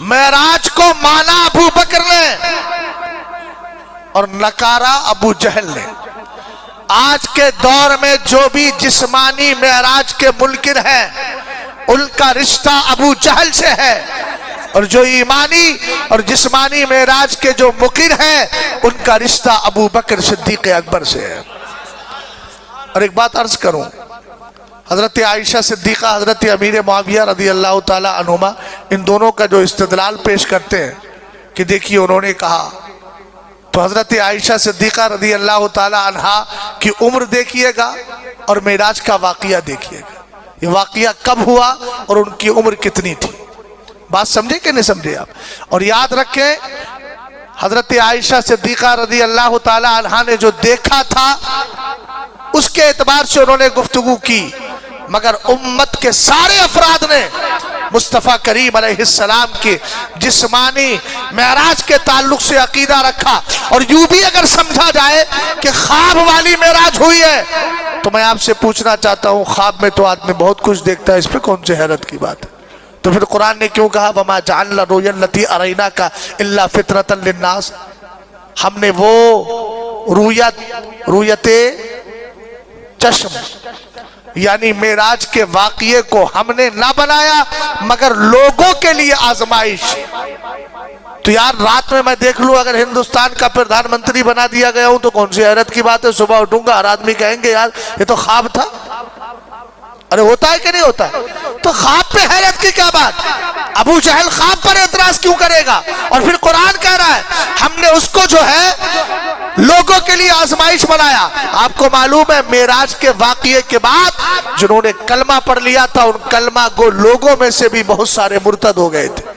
معراج کو مانا ابو بکر نے اور نکارا ابو جہل نے۔ آج کے دور میں جو بھی جسمانی معراج کے منکر ہیں ان کا رشتہ ابو جہل سے ہے، اور جو ایمانی اور جسمانی معراج کے جو مقر ہیں ان کا رشتہ ابو بکر صدیق اکبر سے ہے۔ اور ایک بات عرض کروں، حضرت عائشہ صدیقہ، حضرت امیر معاویہ رضی اللہ تعالی عنہما، ان دونوں کا جو استدلال پیش کرتے ہیں کہ دیکھیے انہوں نے کہا، تو حضرت عائشہ صدیقہ رضی اللہ تعالی عنہا کی عمر دیکھیے گا اور معراج کا واقعہ دیکھیے گا، یہ واقعہ کب ہوا اور ان کی عمر کتنی تھی۔ بات سمجھے کہ نہیں سمجھے آپ؟ اور یاد رکھیں حضرت عائشہ صدیقہ رضی اللہ تعالی عنہا نے جو دیکھا تھا اس کے اعتبار سے انہوں نے گفتگو کی، مگر امت کے سارے افراد نے مصطفیٰ کریم علیہ السلام کے جسمانی معراج کے تعلق سے عقیدہ رکھا۔ اور یوں بھی اگر سمجھا جائے کہ خواب والی معراج ہوئی ہے تو میں آپ سے پوچھنا چاہتا ہوں، خواب میں تو آدمی بہت کچھ دیکھتا ہے، اس پہ کون سی حیرت کی بات ہے؟ تو پھر قرآن نے کیوں کہا وَمَا جَعَلْنَا الرُّؤْيَا الَّتِي أَرَيْنَاكَ إِلَّا فِطْرَةً لِلنَّاسِ، ہم نے وہ رویت چشم یعنی معراج کے واقعے کو ہم نے نہ بنایا مگر لوگوں کے لیے آزمائش۔ تو یار رات میں دیکھ لوں اگر ہندوستان کا پردھان منتری بنا دیا گیا ہوں تو کون سی حیرت کی بات ہے؟ صبح اٹھوں گا ہر آدمی کہیں گے یار یہ تو خواب تھا۔ ارے ہوتا ہے کہ نہیں ہوتا ہے؟ تو خواب پہ حیرت کی کیا بات؟ ابو جہل خواب پر اعتراض کیوں کرے گا؟ اور پھر قرآن کہہ رہا ہے ہم نے اس کو جو ہے لوگوں کے لیے آزمائش بنایا۔ آپ کو معلوم ہے معراج کے واقعے کے بعد جنہوں نے کلمہ پڑھ لیا تھا ان کلمہ گو لوگوں میں سے بھی بہت سارے مرتد ہو گئے تھے۔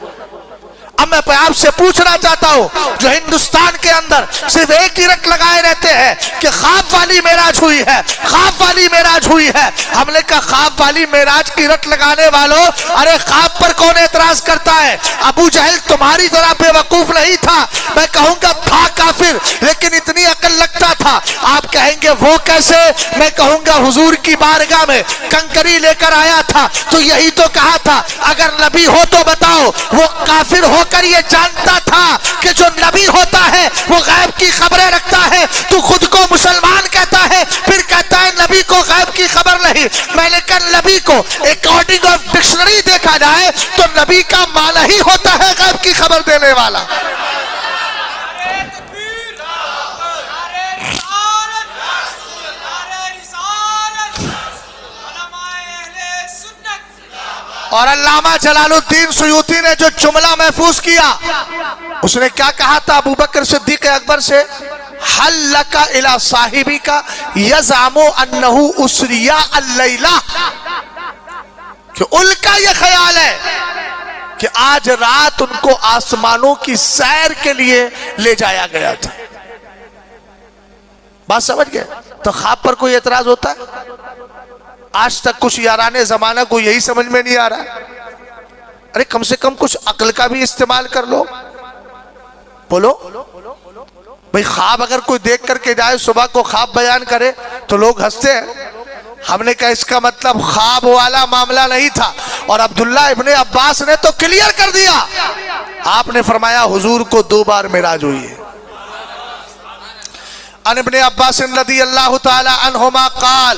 اب میں آپ سے پوچھنا چاہتا ہوں جو ہندوستان کے اندر صرف ایک ہی رٹ لگائے رہتے ہیں کہ خواب والی معراج ہوئی ہے، خواب والی معراج ہوئی ہے، ہم نے کہا خواب والی معراج کی رٹ لگانے والوں، ارے خواب پر کون اعتراض کرتا ہے؟ ابو جہل تمہاری طرح بے وقوف نہیں تھا، میں کہوں گا تھا کافر لیکن اتنی عقل رکھتا تھا۔ آپ کہیں گے وہ کیسے؟ میں کہوں گا حضور کی بارگاہ میں کنکری لے کر آیا تھا تو یہی تو کہا تھا اگر نبی ہو تو بتاؤ۔ وہ کافر ہو کر یہ جانتا تھا کہ جو نبی ہوتا ہے وہ غیب کی خبریں رکھتا ہے، تو خود کو مسلمان کہتا ہے پھر کہتا ہے نبی کو غیب کی خبر نہیں۔ میں نے کہا نبی کو اکارڈنگ آف ڈکشنری دیکھا جائے تو نبی کا معنی ہی ہوتا ہے غیب کی خبر دینے والا۔ اور علامہ جلال الدین سیوطی نے جو جملہ محفوظ کیا اس نے کیا کہا تھا ابو بکر صدیق اکبر سے؟ حل لکا الی صاحبی کا یزعم انہو اسریا اللیلہ، کہ ان کا یہ خیال ہے کہ آج رات ان کو آسمانوں کی سیر کے لیے لے جایا گیا تھا۔ بات سمجھ گئے؟ تو خواب پر کوئی اعتراض ہوتا ہے؟ آج تک کچھ یاران زمانہ کو یہی سمجھ میں نہیں آ رہا، ارے کم سے کم کچھ عقل کا بھی استعمال کر لو۔ بولو بھئی خواب اگر کوئی دیکھ کر کے جائے صبح کو خواب بیان کرے تو لوگ ہنستے ہیں۔ ہم نے کہا اس کا مطلب خواب والا معاملہ نہیں تھا، اور عبداللہ ابن عباس نے تو کلیئر کر دیا۔ آپ نے فرمایا حضور کو 2 بار معراج ہوئی ہے۔ ان ابن عباس رضی اللہ تعالی عنہما قال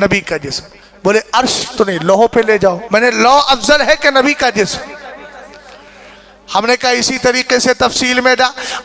نبی کا جسم. بولے عرش تو نہیں، لوہوں پہ لے جاؤ. میں نے لوح افضل ہے کہ نبی کا جسم؟ ہم نے کہا اسی طریقے سے تفصیل میں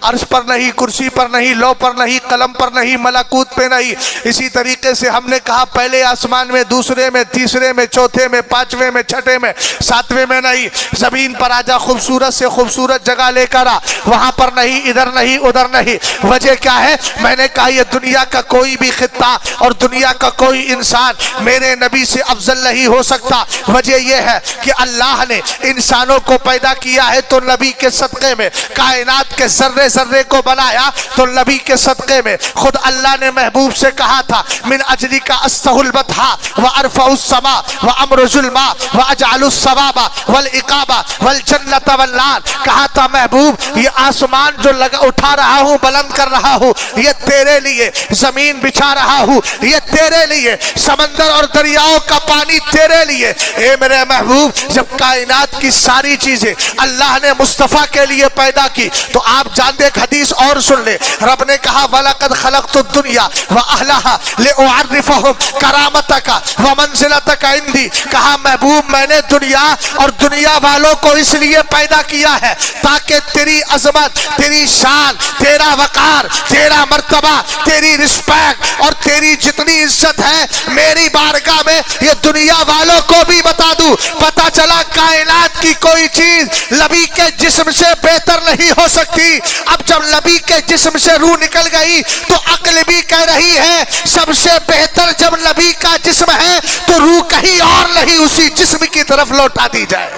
عرش پر نہیں، کرسی پر نہیں، لوح پر نہیں، قلم پر نہیں، ملکوت پہ نہیں. اسی طریقے سے ہم نے کہا پہلے آسمان میں، دوسرے میں، تیسرے میں، چوتھے میں، پانچویں میں، چھٹے میں، ساتویں میں نہیں. زمین پر آجا، خوبصورت سے خوبصورت جگہ لے کر آ، وہاں پر نہیں، ادھر نہیں، ادھر نہیں. وجہ کیا ہے؟ میں نے کہا یہ دنیا کا کوئی بھی خطہ اور دنیا کا کوئی انسان میرے نبی سے افضل نہیں ہو سکتا. وجہ یہ ہے کہ اللہ نے انسانوں کو پیدا کیا ہے تو نبی کے صدقے میں، کائنات کے ذرے ذرے کو بنایا تو نبی کے صدقے میں. خود اللہ نے محبوب سے کہا تھا من اجلی کا استہ البتھا وارفع السماء وامرج الماء واجعل الثواب والعقاب والجنت والنار. کہا تھا محبوب یہ آسمان جو اٹھا رہا ہوں، بلند کر رہا ہوں، یہ تیرے لیے. زمین بچھا رہا ہوں، یہ تیرے لیے. سمندر اور دریاؤں کا پانی تیرے لیے. اے میرے محبوب جب کائنات کی ساری چیزیں اللہ نے مصطفیٰ کے لیے پیدا کی تو آپ جانتے ایک حدیث اور سن لے. رب نے کہا وَلَقَدْ خَلَقْتُ الدُّنْيَا وَأَهْلَهَا لِأُعَرِّفَهُمْ كَرَامَتَكَ وَمَنزِلَتَكَ عِنْدِي. کہا محبوب میں نے دنیا اور دنیا والوں کو اس لیے پیدا کیا ہے تاکہ تیری عظمت، تیری شان، تیرا وقار، تیرا مرتبہ، تیری رسپیکٹ اور تیری جتنی عزت ہے میری بارگاہ میں یہ دنیا والوں کو بھی بتا دوں. پتا چلا کائنات کی کوئی چیز نبی کے جسم سے بہتر نہیں ہو سکتی. اب جب نبی کے جسم سے روح نکل گئی تو عقل بھی کہہ رہی ہے سب سے بہتر جب نبی کا جسم ہے تو روح کہیں اور نہیں اسی جسم کی طرف لوٹا دی جائے.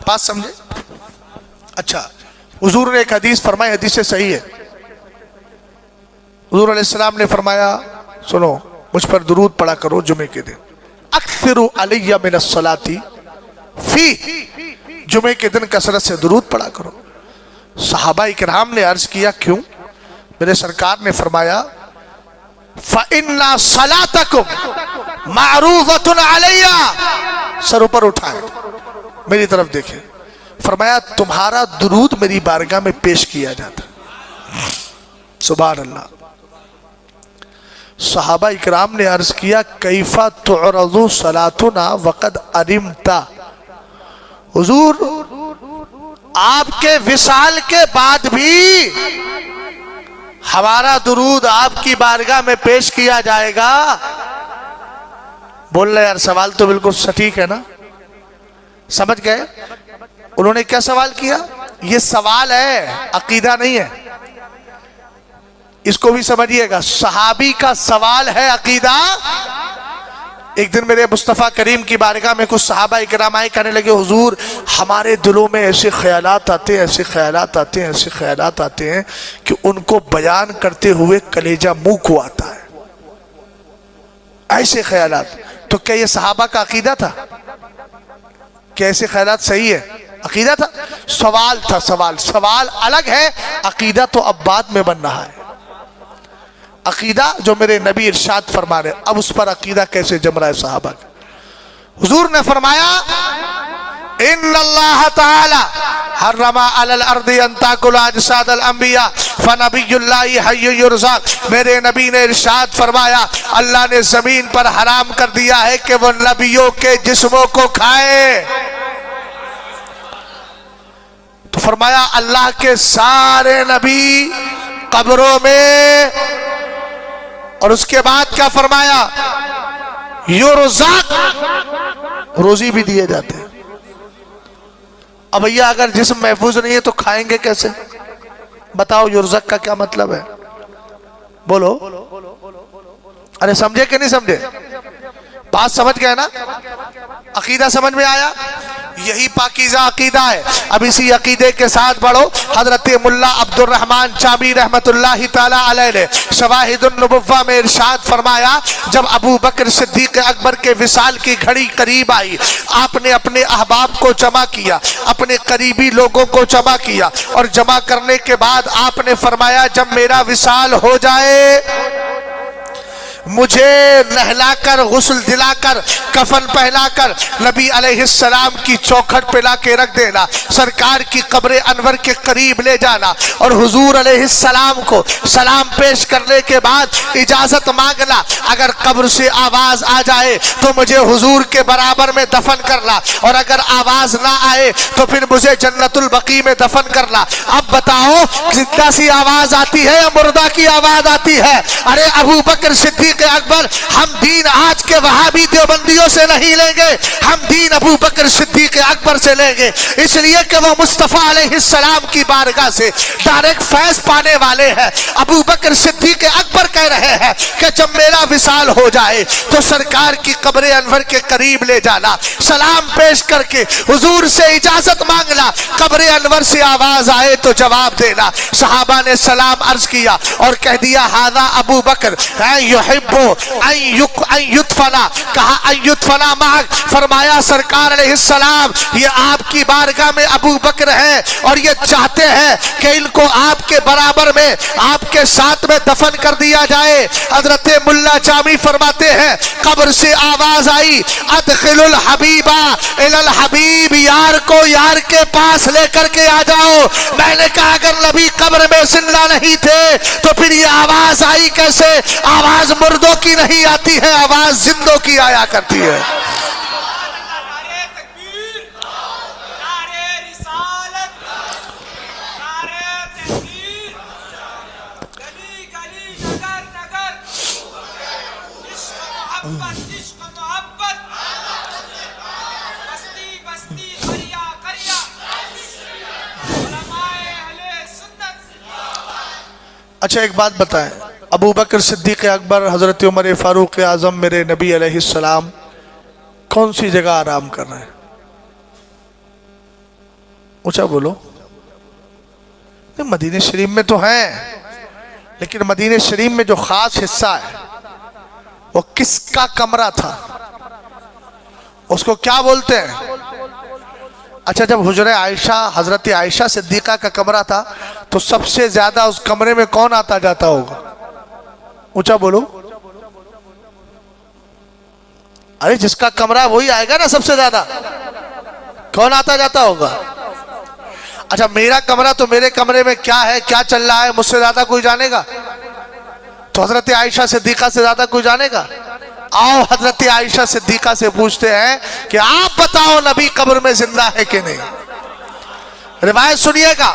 بات سمجھے؟ اچھا حضور نے ایک حدیث فرمائی، حدیث سے صحیح ہے. حضور علیہ السلام نے فرمایا سنو مجھ پر درود پڑھا کرو جمعے کے دن. اکثروا علی من الصلاۃ فی، جمعے کے دن کثرت سے درود پڑھا کرو. صحابہ کرام نے عرض کیا کیوں؟ میرے سرکار نے فرمایا فَإِنَّ صَلَاتَكُمْ مَعْرُوضَةٌ عَلَيَّ. سر اوپر اٹھائیں میری طرف دیکھیں. فرمایا تمہارا درود میری بارگاہ میں پیش کیا جاتا. سبحان اللہ. صحابہ اکرام نے عرض کیا کیفا تعرض صلاتنا وقد علمتا. حضور آپ کے وصال کے بعد بھی ہمارا درود آپ کی بارگاہ میں پیش کیا جائے گا. بول رہے یار سوال تو بالکل سٹیک ہے نا؟ سمجھ گئے؟ انہوں نے کیا سوال کیا؟ یہ سوال ہے، عقیدہ نہیں ہے. اس کو بھی سمجھیے گا، صحابی کا سوال ہے، عقیدہ. ایک دن میرے مصطفیٰ کریم کی بارگاہ میں کچھ صحابہ اکرام آئے، کہنے لگے حضور ہمارے دلوں میں ایسے خیالات آتے ہیں، ایسے خیالات آتے ہیں، ایسے خیالات آتے ہیں کہ ان کو بیان کرتے ہوئے کلیجہ منہ کو آتا ہے. ایسے خیالات. تو کیا یہ صحابہ کا عقیدہ تھا؟ کیا ایسے خیالات صحیح ہے؟ عقیدہ تھا؟ سوال تھا. سوال الگ ہے، عقیدہ تو اب بعد میں بن رہا ہے. عقیدہ جو میرے نبی ارشاد فرما رہے، اب اس پر عقیدہ کیسے جم رہا ہے صحابہ کا؟ حضور نے فرمایا ان اللہ تعالی حرم علی الارض ان تاکل اجساد الانبیاء فنبی اللہ حی یرزق. میرے نبی نے ارشاد فرمایا اللہ نے زمین پر حرام کر دیا ہے کہ وہ نبیوں کے جسموں کو کھائے. تو فرمایا اللہ کے سارے نبی قبروں میں، اور اس کے بعد کیا فرمایا؟ یرزق، روزی بھی دیے جاتے ہیں. اب بھیا اگر جسم محفوظ نہیں ہے تو کھائیں گے کیسے؟ بتاؤ یرزق کا کیا مطلب ہے؟ بولو. ارے سمجھے کہ نہیں سمجھے؟ بات سمجھ گئے نا؟ عقیدہ سمجھ میں آیا؟ یہی پاکیزہ عقیدہ ہے. اب اسی عقیدے کے ساتھ بڑھو. حضرت ملا عبد الرحمن چابی رحمت اللہ تعالی علیہ نے شواہد النبوہ میں ارشاد فرمایا جب ابو بکر صدیق اکبر کے وصال کی گھڑی قریب آئی، آپ نے اپنے احباب کو جمع کیا، اپنے قریبی لوگوں کو جمع کیا، اور جمع کرنے کے بعد آپ نے فرمایا جب میرا وصال ہو جائے مجھے نہلا کر غسل دلا کر کفن پہنا کر نبی علیہ السلام کی چوکھٹ پہ لا کے رکھ دینا، سرکار کی قبر انور کے قریب لے جانا اور حضور علیہ السلام کو سلام پیش کرنے کے بعد اجازت مانگنا، اگر قبر سے آواز آ جائے تو مجھے حضور کے برابر میں دفن کرنا، اور اگر آواز نہ آئے تو پھر مجھے جنت البقیع میں دفن کرنا۔ اب بتاؤ زندہ سی آواز آتی ہے یا مردہ کی آواز آتی ہے؟ ارے ابو بکر صدیق اکبر، ہم دین آج کے وہابی دیوبندیوں سے نہیں لیں گے، ہم دین ابو بکر صدیق اکبر سے لیں گے، اس لیے کہ وہ مصطفیٰ علیہ السلام کی بارگاہ سے ڈائریکٹ فیض پانے والے ہیں۔ ابو بکر صدیق اکبر کہہ رہے ہیں کہ جب میرا وصال ہو جائے تو سرکار کی قبر انور کے قریب لے جانا، سلام پیش کر کے حضور سے اجازت مانگنا، قبر انور سے آواز آئے تو جواب دینا۔ صحابہ نے سلام عرض کیا اور کہہ دیا ھذا ابو بکر یحب ان یدفنا، کہا ان یدفنا معک، فرمایا سرکار علیہ السلام یہ آپ کی بارگاہ میں ابو بکر ہیں اور یہ چاہتے ہیں کہ ان کو آپ کے برابر میں آپ کے ساتھ میں دفن کر دیا جائے۔ حضرت ملا جامی فرماتے ہیں قبر سے آواز آئی ادخل الحبیبہ الی الحبیب، یار کو یار کے پاس لے کر کے آ جاؤ۔ میں نے کہا اگر نبی قبر میں زندہ نہیں تھے تو پھر یہ آواز آئی کیسے؟ آواز مردوں کی نہیں آتی ہے، آواز زندوں کی آیا کرتی ہے۔ اچھا ایک بات بتائیں، ابو بکر صدیق اکبر، حضرت عمر فاروق اعظم، میرے نبی علیہ السلام کون سی جگہ آرام کر رہے ہیں؟ اونچا بولو۔ مدینہ شریف میں تو ہیں، لیکن مدینہ شریف میں جو خاص حصہ ہے وہ کس کا کمرہ تھا؟ اس کو کیا بولتے ہیں؟ اچھا جب حجرہ عائشہ حضرت عائشہ صدیقہ کا کمرہ تھا تو سب سے زیادہ اس کمرے میں کون آتا جاتا ہوگا؟ اونچا بولو۔ ارے جس کا کمرہ وہی آئے گا نا سب سے زیادہ، کون آتا جاتا ہوگا؟ اچھا میرا کمرہ تو میرے کمرے میں کیا ہے، کیا چل رہا ہے، مجھ سے زیادہ کوئی جانے گا؟ تو حضرت عائشہ صدیقہ سے زیادہ کوئی جانے گا؟ آؤ حضرت عائشہ صدیقہ سے پوچھتے ہیں کہ آپ بتاؤ نبی قبر میں زندہ ہے کہ نہیں؟ روایت سنیے گا،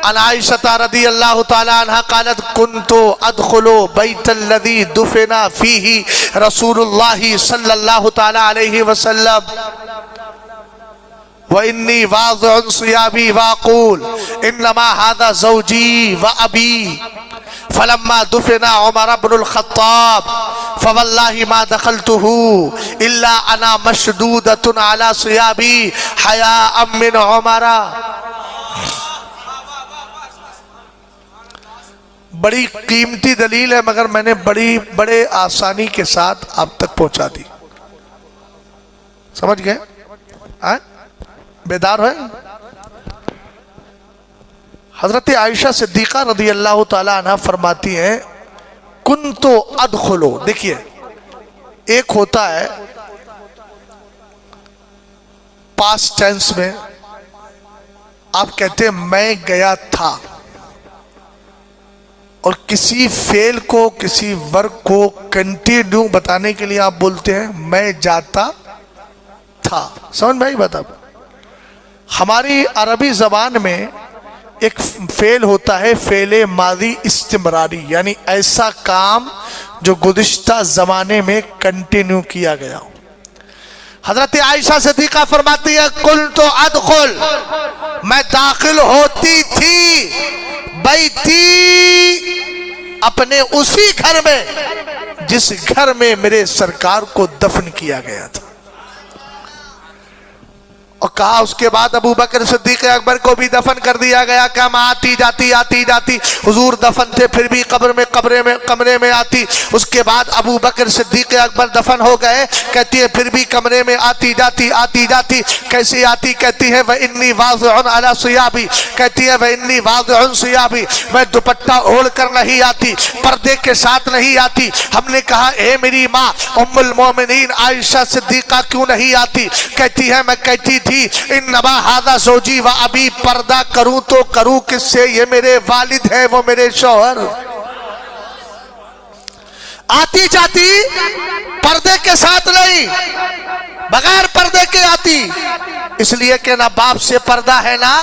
عن عائشہ رضی اللہ تعالی عنہ قالت کنت ادخل بیت الذی دفن فیہ رسول اللہ صلی اللہ تعالی علیہ وسلم وإني واضع ثيابي وأقول إنما هذا زوجي وأبي فلما دفن عمر بن الخطاب فوالله ما دخلته إلا أنا مشدودة على ثيابي حياء من عمر۔ بڑی قیمتی دلیل ہے مگر میں نے بڑے آسانی کے ساتھ آپ تک پہنچا دی، سمجھ گئے؟ بیدار ہے؟ حضرت عائشہ صدیقہ رضی اللہ تعالی عنہ فرماتی ہیں کنت ادخلو، دیکھیے ایک ہوتا ہے پاسٹ ٹینس میں آپ کہتے ہیں میں گیا تھا، اور کسی فعل کو کسی ورک کو کنٹینیو بتانے کے لیے آپ بولتے ہیں میں جاتا تھا۔ سمجھ بھائی بتا، ہماری عربی زبان میں ایک فعل ہوتا ہے فعل ماضی استمراری، یعنی ایسا کام جو گزشتہ زمانے میں کنٹینیو کیا گیا ہو۔ حضرت عائشہ صدیقہ فرماتی ہے قلت ادخل، میں داخل ہوتی تھی، بیتی، اپنے اسی گھر میں جس گھر میں میرے سرکار کو دفن کیا گیا تھا۔ اور کہا اس کے بعد ابو بکر صدیق اکبر کو بھی دفن کر دیا گیا کہ ہم آتی جاتی حضور دفن تھے پھر بھی کمرے میں آتی. اس کے بعد ابو بکر صدیق اکبر دفن ہو گئے. کہتی ہے پھر بھی کمرے میں آتی جاتی. کیسی آتی؟ کہتی ہے وَإِنِّي وَاضِعٌ عَلَى صِيَابِي، کہتی ہے وَإِنِّي وَاضِعٌ صِيَابِي، میں دوپٹہ اوڑھ کر نہیں آتی، پردے کے ساتھ نہیں آتی. ہم نے کہا اے میری ماں ام المومنین عائشہ صدیقہ کیوں نہیں آتی؟ کہتی ہے میں کہتی تھی انما ھذا زوجی و ابی، پردہ کروں تو کروں کس سے؟ یہ میرے والد ہیں، وہ میرے شوہر. آتی جاتی پردے کے ساتھ نہیں، بغیر پردے کے آتی، اس لیے کہ نہ باپ سے پردہ ہے نہ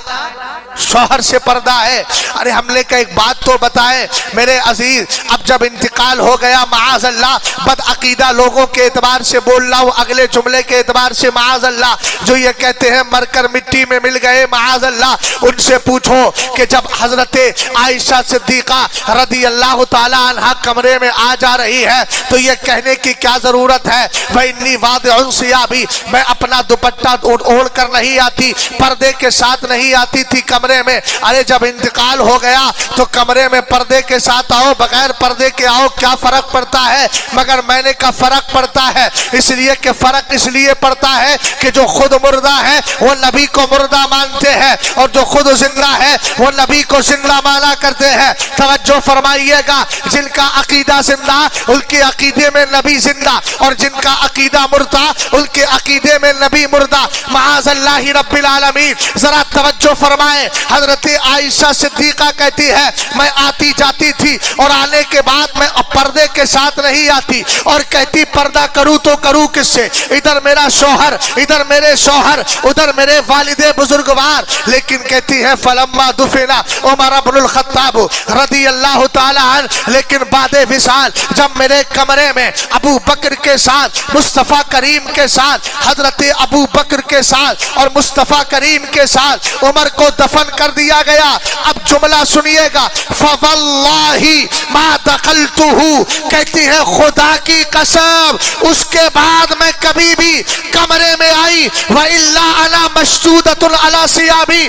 شوہر سے پردہ ہے. ارے ہم نے کہا ایک بات تو بتائیں میرے عزیز، اب جب انتقال ہو گیا معاذ اللہ، بد عقیدہ لوگوں کے اعتبار سے بول رہا ہوں، اگلے جملے کے اعتبار سے معاذ اللہ، جو یہ کہتے ہیں مر کر مٹی میں مل گئے معاذ اللہ، ان سے پوچھو کہ جب حضرت عائشہ صدیقہ رضی اللہ تعالی عنہ کمرے میں آ جا رہی ہے تو یہ کہنے کی کیا ضرورت ہے وَإِنِّي وَاضِعٌ ثِيَابِي، میں اپنا دوپٹہ اوڑھ کر نہیں آتی، پردے کے ساتھ نہیں آتی تھی کمرے میں. ارے جب انتقال ہو گیا تو کمرے میں پردے کے ساتھ آؤ بغیر پردے کے آؤ، کیا فرق پڑتا ہے؟ مگر میں نے کہا فرق پڑتا ہے، اس لیے کہ فرق اس لیے پڑتا ہے کہ جو خود مردہ ہے وہ نبی کو مردہ مانتے ہیں، اور جو خود زندہ ہے وہ نبی کو زندہ مانا کرتے ہیں. توجہ فرمائیے گا، جن کا عقیدہ زندہ ان کے عقیدے میں نبی زندہ، اور جن کا عقیدہ مردہ ان کے عقیدے میں نبی مردہ. معاذ اللہ رب العالمین. ذرا توجہ فرمائیں، حضرت عائشہ صدیقہ کہتی ہے میں آتی جاتی تھی اور آنے کے بعد میں پردے کے ساتھ نہیں آتی، اور کہتی پردہ کروں تو کروں کس سے؟ ادھر میرا شوہر، ادھر میرے شوہر، ادھر میرے والد بزرگوار. لیکن کہتی ہے فلما دفنا عمر بن الخطاب رضی اللہ تعالی عنہ، لیکن بعد وصال جب میرے کمرے میں ابو بکر کے ساتھ مصطفیٰ کریم کے ساتھ، حضرت ابو بکر کے ساتھ اور مصطفیٰ کریم کے ساتھ عمر کو دفن کر دیا گیا. اب جملہ سنیے گا، فواللہ ما دخلتہ، کہتی ہے خدا کی قسم اس کے بعد میں کبھی بھی کمرے میں آئی وَإِلَّا أَنَا مَشْدُودَةٌ عَلَى ثِيَابِي،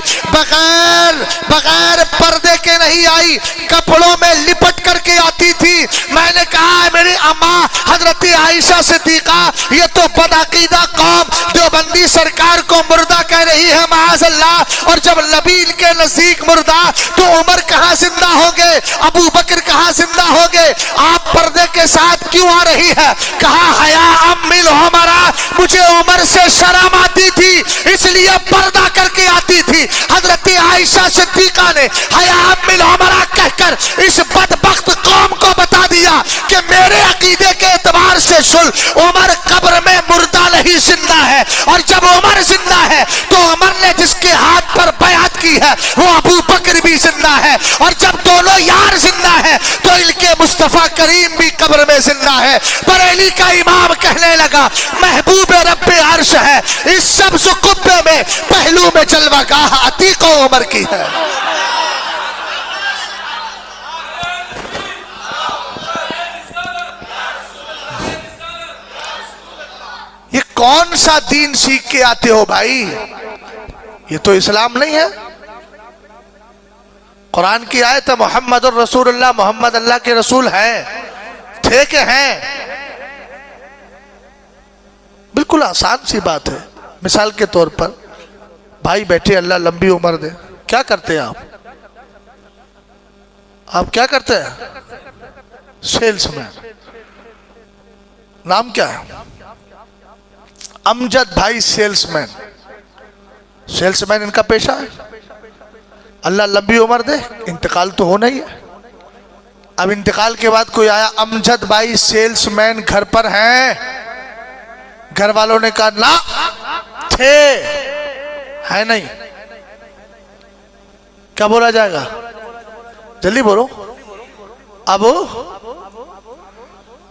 بغیر پردے کے نہیں آئی، کپڑوں میں لپٹ کر کے آتی تھی. میں نے کہا میری اماں حضرت عائشہ صدیقہ یہ تو بدعقیدہ قوم دیوبندی سرکار کو مردہ کہہ رہی ہے معاذ اللہ، اور جب نبی کے نزدیک مردہ تو عمر کہاں زندہ ہوں گے، ابو بکر کہاں زندہ ہوں گے؟ آپ پردے کے ساتھ کیوں آ رہی ہے؟ کہا حیا من عمر، مجھے عمر سے شرم آتی تھی اس لیے پردہ کر کے آتی تھی. حضرت عائشہ صدیقہ نے حیا من عمر کہہ کر اس بدبخت قوم کو بتا دیا کہ میرے عقیدے کے اعتبار سے سن، عمر قبر میں مردہ نہیں زندہ ہے، اور جب عمر زندہ ہے تو عمر نے جس کے ہاتھ پر بیعت کی ہے وہ ابو بکر بھی زندہ ہے، اور جب دونوں یار زندہ ہے تو ان کے مصطفیٰ کریم بھی قبر میں زندہ ہے. بریلی کا امام کہنے لگا محبوب رب عرش ہے، اس سبز قبے میں پہلو میں جلوہ گاہ عتیق و عمر کی ہے. یہ کون سا دین سیکھ کے آتے ہو بھائی؟ یہ تو اسلام نہیں ہے. قرآن کی آیت ہے محمد الرسول اللہ، محمد اللہ کے رسول ہیں، تھے کہ ہیں. بالکل آسان سی بات ہے. مثال کے طور پر بھائی بیٹھے، اللہ لمبی عمر دے، کیا کرتے ہیں آپ کیا کرتے ہیں؟ Sales man. نام کیا ہے؟ امجد بھائی سیلز مین. سیلز مین ان کا پیشہ ہے. اللہ لمبی عمر دے، انتقال تو ہونا ہی ہے. اب انتقال کے بعد کوئی آیا امجد بھائی سیلز مین گھر پر ہیں، گھر والوں نے کہا نا تھے ہے نہیں. کیا بولا جائے گا؟ جلدی بولو. اب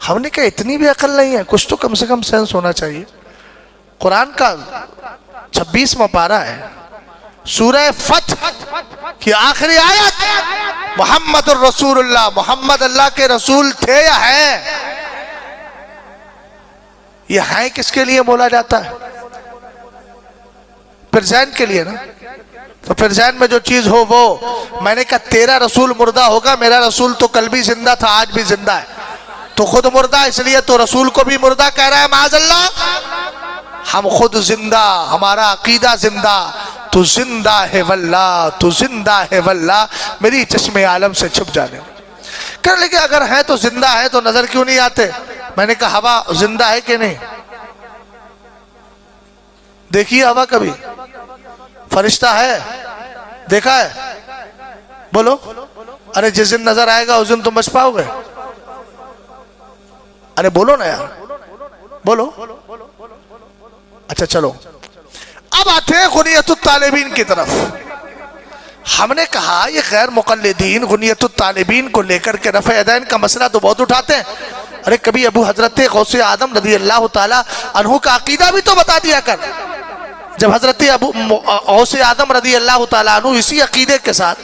ہم نے کہا اتنی بھی عقل نہیں ہے، کچھ تو کم سے کم سینس ہونا چاہیے. قرآن کا 26واں پارہ ہے، سورہ فتح کی آخری آیت، محمد الرسول اللہ، محمد اللہ کے رسول تھے یا ہیں؟ یہ ہیں کس کے لیے بولا جاتا ہے؟ پھر ذہن کے لیے نا، تو پھر ذہن میں جو چیز ہو وہ. میں نے کہا تیرا رسول مردہ ہوگا، میرا رسول تو کل بھی زندہ تھا آج بھی زندہ ہے، تو خود مردہ اس لیے تو رسول کو بھی مردہ کہہ رہا ہے معاذ اللہ. ہم خود زندہ، ہمارا عقیدہ زندہ. تو زندہ ہے واللہ، تو زندہ ہے واللہ، میری چشم عالم سے چھپ جانے. کہنے لگے اگر ہے تو زندہ ہے تو نظر کیوں نہیں آتے؟ میں نے کہا ہوا زندہ ہے کہ نہیں؟ دیکھیے ہوا کبھی؟ فرشتہ ہے؟ دیکھا ہے؟ بولو. ارے جس دن نظر آئے گا اس دن تم بچ پاؤ گے؟ ارے بولو نا یار، بولو. اچھا چلو اب آتے ہیں غنیت الطالبین کی طرف. ہم نے کہا یہ غیر مقلدین غنیت الطالبین کو لے کر کے رفع یدین کا مسئلہ تو بہت اٹھاتے ہیں. ارے کبھی ابو حضرت غوث اعظم رضی اللہ تعالی عنہ کا عقیدہ بھی تو بتا دیا کر. جب حضرت ابو غوث اعظم رضی اللہ تعالی عنہ اسی عقیدے کے ساتھ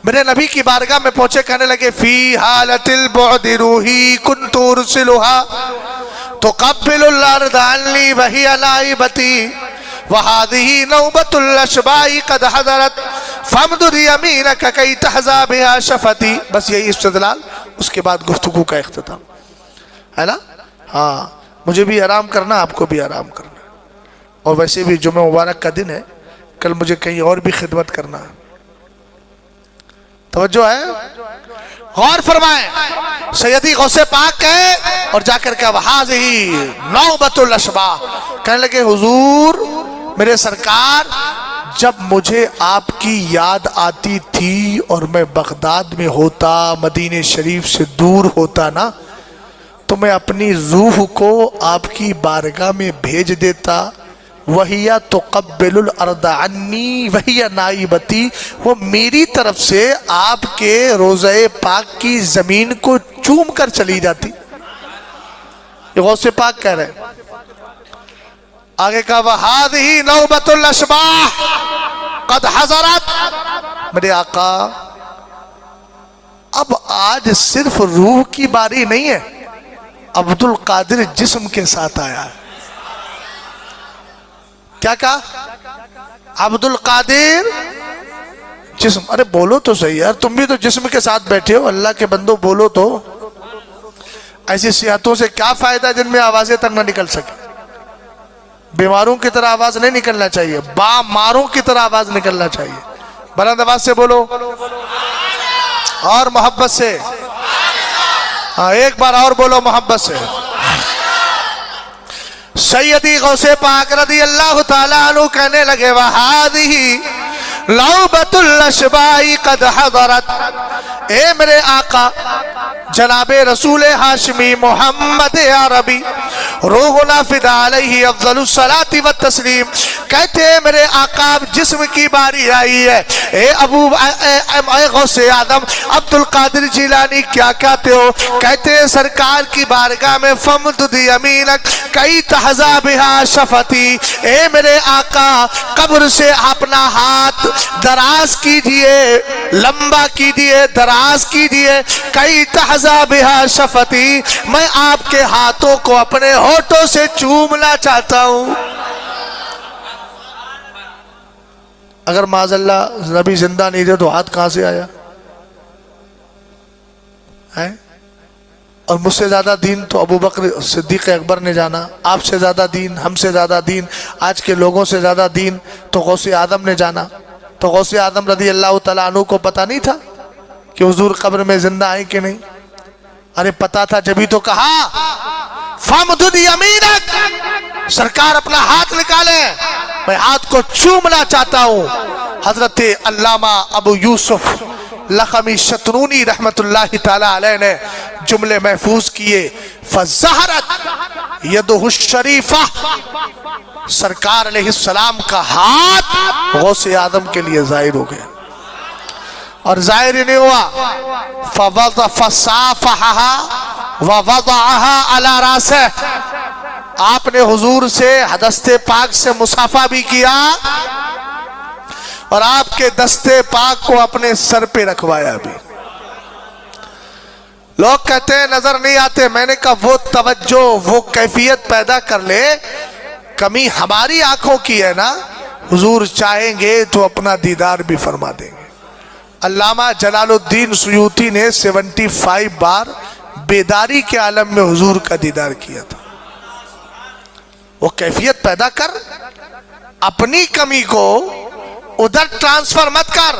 میرے نبی کی بارگاہ میں پہنچے، کہنے لگے فی حالت البعد روحی کنت ارسلها تقبل الارض عنی وہی نائبتی وہذہ نوبت الاشباء قد حضرت فامدد یمینک کی تحظی بها شفتی. بس یہی استدلال، اس کے بعد گفتگو کا اختتام ہے نا. ہاں مجھے بھی آرام کرنا، آپ کو بھی آرام کرنا، اور ویسے بھی جمعہ مبارک کا دن ہے، کل مجھے کہیں اور بھی خدمت کرنا ہے. توجہ ہے؟ غور فرمائیں. سیدی غوث پاک ہے اور جا کر کے وَهَذِهِ نَوْبَةُ الْأَشْبَاحِ. کہنے لگے حضور میرے سرکار، جب مجھے آپ کی یاد آتی تھی اور میں بغداد میں ہوتا، مدینہ شریف سے دور ہوتا نا، تو میں اپنی روح کو آپ کی بارگاہ میں بھیج دیتا. وَهِيَ تُقَبِّلُ الْأَرْضَ عَنِّي وَهِيَ نَائِبَتِي. وہ میری طرف سے آپ کے روضہ پاک کی زمین کو چوم کر چلی جاتی. یہ غوث پاک کہہ رہے ہیں. آگے کہا وَهَذِهِ نَوْبَةُ الْأَشْبَاحِ قَدْ حَضَرَتْ. میرے آقا اب آج صرف روح کی باری نہیں ہے، عبد القادر جسم کے ساتھ آیا ہے. کیا کہا؟ عبد القادر جسم. ارے بولو تو صحیح یار، تم بھی تو جسم کے ساتھ بیٹھے ہو. اللہ کے بندو بولو تو. ایسی صحتوں سے کیا فائدہ جن میں آوازیں تک نہ نکل سکے؟ بیماروں کی طرح آواز نہیں نکلنا چاہیے، ماروں کی طرح آواز نکلنا چاہیے. بلند آواز سے بولو اور محبت سے. ہاں ایک بار اور بولو محبت سے. سیدی غوث پاک رضی اللہ تعالیٰ عنہ کہنے لگے وَهَذِهِ نَوْبَةُ الْأَشْبَاحِ قَدْ حَضَرَتْ. اے میرے آقا جناب رسول ہاشمی محمد عربی روحنا فدا علیہ افضل الصلاة والتسلیم، کہتے ہیں میرے آقا جسم کی باری آئی ہے. اے غوث اعظم عبد القادر جیلانی کیا کہتے ہو؟ کہتے ہیں سرکار کی بارگاہ میں فَمْدُدْ یمینک کی تحظی بها شفتی. اے میرے آقا قبر سے اپنا ہاتھ دراز کیجئے، لمبا کیجئے، دراز کیجئے. کی تحظی بها شفتی، میں آپ کے ہاتھوں کو اپنے ہونٹوں سے چومنا چاہتا ہوں. اگر معاذ اللہ نبی زندہ نہیں تھے تو ہاتھ کہاں سے آیا ہے؟ اور مجھ سے زیادہ دین تو ابو بکر صدیق اکبر نے جانا، آپ سے زیادہ دین، ہم سے زیادہ دین، آج کے لوگوں سے زیادہ دین تو غوث اعظم نے جانا. تو غوث اعظم رضی اللہ تعالیٰ عنہ کو پتہ نہیں تھا کہ حضور قبر میں زندہ آئے کہ نہیں؟ ارے پتا تھا جبھی تو کہا فَامْدُدْ یمینک، سرکار اپنا ہاتھ نکالیں، میں ہاتھ کو چومنا چاہتا ہوں. حضرت علامہ ابو یوسف لخمی شترونی رحمت اللہ تعالیٰ علیہ نے جملے محفوظ کیے فَظَہَرَتْ یَدُهُ الشَّرِیفَةِ. سرکار علیہ السلام کا ہاتھ غوث اعظم کے لیے ظاہر ہو گیا. اور ظاہر ہی نہیں ہوا فَصَافَحَهَا وَوَضَعَهَا عَلَى رَاسِهِ. آپ نے حضور سے دست پاک سے مصافحہ بھی کیا اور آپ کے دست پاک کو اپنے سر پہ رکھوایا بھی. لوگ کہتے ہیں نظر نہیں آتے. میں نے کہا وہ توجہ، وہ کیفیت پیدا کر لے کمی ہماری آنکھوں کی ہے نا، حضور چاہیں گے تو اپنا دیدار بھی فرما دیں گے۔ علامہ جلال الدین سیوطی نے 75 بار بیداری کے عالم میں حضور کا دیدار کیا تھا۔ وہ کیفیت پیدا کر، اپنی کمی کو ادھر ٹرانسفر مت کر۔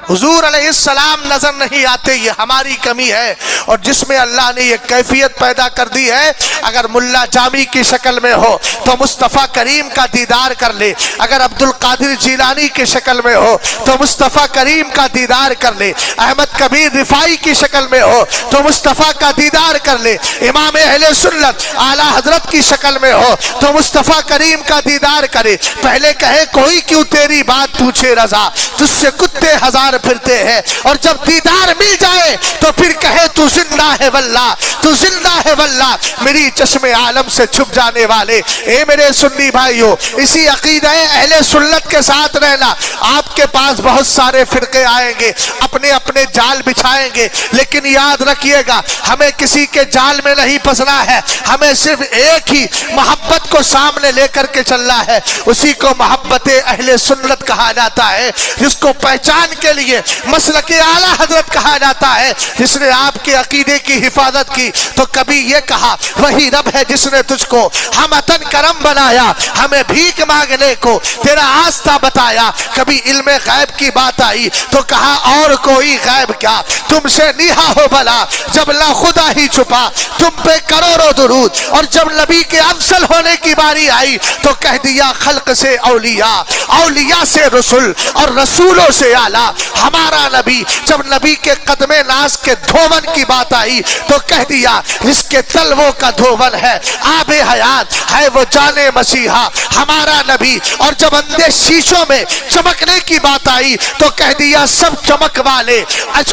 حضور علیہ السلام نظر نہیں آتے، یہ ہماری کمی ہے، اور جس میں اللہ نے یہ کیفیت پیدا کر دی ہے، اگر ملا جامی کی شکل میں ہو تو مصطفیٰ کریم کا دیدار کر لے، اگر عبد القادر جیلانی کی شکل میں ہو تو مصطفیٰ کریم کا دیدار کر لے، احمد کبیر رفاعی کی شکل میں ہو تو مصطفیٰ کا دیدار کر لے، امام اہل سنت اعلیٰ حضرت کی شکل میں ہو تو مصطفیٰ کریم کا دیدار کرے۔ پہلے کہے کوئی کیوں تیری بات پوچھے رضا، تجھ سے کتے ہزار پھرتے ہیں، اور جب دیدار مل جائے تو پھر کہے تو زندہ ہے واللہ، تو زندہ ہے واللہ، میری چشم عالم سے چھپ جانے والے۔ اے میرے سنی بھائیو، اسی عقیدہ اہل سنت کے ساتھ رہنا۔ آپ کے پاس بہت سارے فرقے آئیں گے، اپنے اپنے جال بچھائیں گے، لیکن یاد رکھیے گا ہمیں کسی کے جال میں نہیں پھنسنا ہے، ہمیں صرف ایک ہی محبت کو سامنے لے کر کے چلنا ہے، اسی کو محبت اہل سنت کہا جاتا ہے، جس کو پہچان کے لیے مسلک اعلیٰ حضرت کہا جاتا ہے۔ جس نے آپ کے عقیدے کی حفاظت کی تو کبھی یہ کہا وہی رب ہے جس نے تجھ کو ہمتن کرم بنایا، ہمیں بھیک مانگنے کو تیرا آستہ بتایا۔ کبھی علم غیب کی بات آئی تو کہا اور کوئی غیب کیا، تم سے نیہا ہو بلا جب لا خدا ہی چھپا، تم پہ کروڑوں درود، اور جب نبی کے افضل ہونے کی باری آئی تو کہہ دیا خلق سے اولیاء، اولیاء سے رسول، اور رسولوں سے اعلیٰ ہمارا نبی۔ جب نبی کے قدم ناز کے دھوون کی بات آئی تو کہہ دیا جس کے تلووں کا دھوون ہے آب حیات ہے وہ جانے مسیحا ہمارا نبی۔ اور جب اندھے شیشوں میں چمکنے کی بات آئی تو کہہ دیا سب چمک والے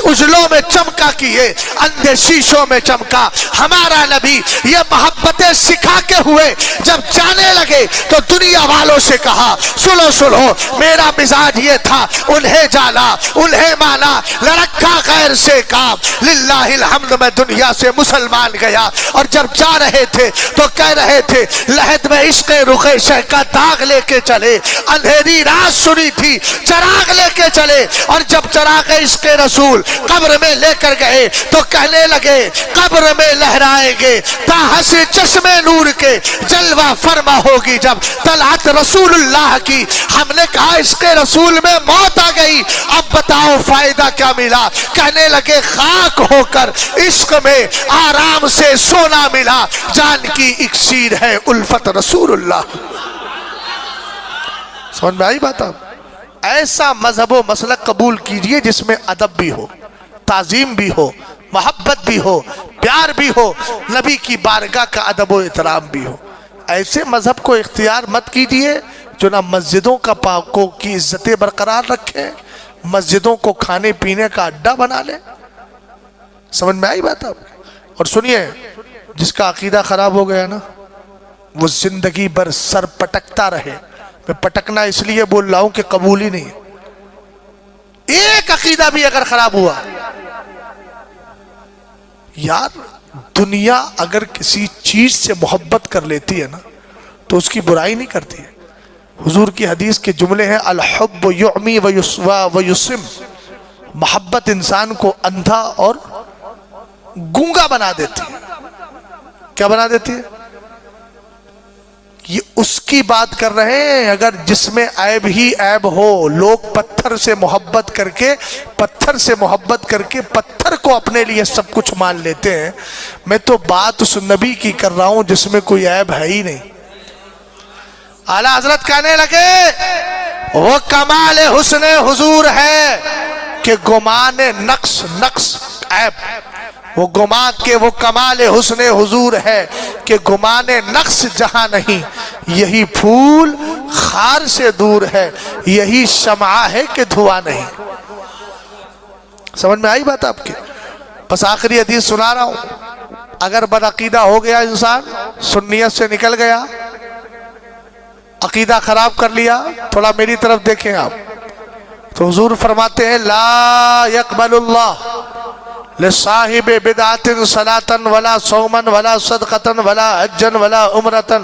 اجلوں میں چمکا کیے، اندھے شیشوں میں چمکا ہمارا نبی۔ یہ محبتیں سکھا کے ہوئے جب جانے لگے تو دنیا والوں سے کہا سنو سنو میرا مزاج یہ تھا، انہیں جانا انہیں مانا، لرکھا غیر سے کام، للہ الحمد میں دنیا سے مسلمان گیا۔ اور جب جا رہے تھے تو کہہ رہے تھے لہد میں عشق رخ شہ کا داغ لے کے چلے، اندھیری رات سنی تھی چراغ لے کے چلے، اور جب چراغ عشق رسول قبر میں لے کر گئے تو کہنے لگے قبر میں لہرائیں گے تاحس چشم نور کے، جلوہ فرما ہوگی جب طلعت رسول اللہ کی۔ ہم نے کہا عشق رسول میں موت آ گئی، اب بتاؤ فائدہ کیا ملا؟ کہنے لگے خاک ہو کر عشق میں آرام سے سونا ملا، جان کی اکسیر ہے الفت رسول اللہ۔ سمجھ میں آئی بات؟ آپ ایسا مذہب و مسلک قبول کیجئے جس میں ادب بھی ہو، تعظیم بھی ہو، محبت بھی ہو، پیار بھی ہو، نبی کی بارگاہ کا ادب و احترام بھی ہو۔ ایسے مذہب کو اختیار مت کیجئے جو نہ مسجدوں کی عزتیں برقرار رکھے، مسجدوں کو کھانے پینے کا اڈا بنا لے۔ سمجھ میں آئی بات آپ؟ اور سنیے، جس کا عقیدہ خراب ہو گیا نا وہ زندگی بھر سر پٹکتا رہے۔ میں پٹکنا اس لیے بول رہا ہوں کہ قبول ہی نہیں، ایک عقیدہ بھی اگر خراب ہوا، یار دنیا اگر کسی چیز سے محبت کر لیتی ہے نا تو اس کی برائی نہیں کرتی ہے۔ حضور کی حدیث کے جملے ہیں الحب یعمی ویسم، محبت انسان کو اندھا اور گونگا بنا دیتی ہے۔ کیا بنا دیتی ہے؟ یہ اس کی بات کر رہے ہیں اگر جس میں عیب ہی عیب ہو۔ لوگ پتھر سے محبت کر کے پتھر کو اپنے لیے سب کچھ مان لیتے ہیں۔ میں تو بات اس نبی کی کر رہا ہوں جس میں کوئی عیب ہے ہی نہیں۔ اعلیٰ حضرت کہنے لگے وہ کمال حسن حضور ہے کہ گمان نقص عیب، وہ گمان کے وہ کمال حسن حضور ہے کہ گمان نقص جہاں نہیں، یہی پھول خار سے دور ہے، یہی شمع ہے کہ دھواں نہیں۔ سمجھ میں آئی بات آپ کی؟ بس آخری حدیث سنا رہا ہوں۔ اگر بدعقیدہ ہو گیا انسان، سنیت سے نکل گیا، عقیدہ خراب کر لیا، تھوڑا میری طرف دیکھیں آپ، تو حضور فرماتے ہیں لا يقبل اللہ لصاحب بدعت صلاة ولا صوما ولا صدقة ولا حجا ولا عمرة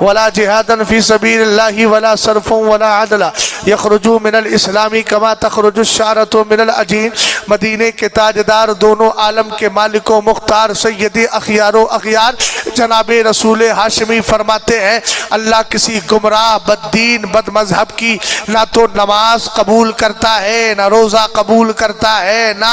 ولا جهادا في سبيل الله ولا صرف ولا عدل يخرجوا من الاسلام كما تخرج الشعرة من العجين۔ مدینے کے تاجدار، دونوں عالم کے مالک و مختار، سید اخیار و اخیار جناب رسول ہاشمی فرماتے ہیں اللہ کسی گمراہ بد دین بد مذہب کی نہ تو نماز قبول کرتا ہے، نہ روزہ قبول کرتا ہے، نہ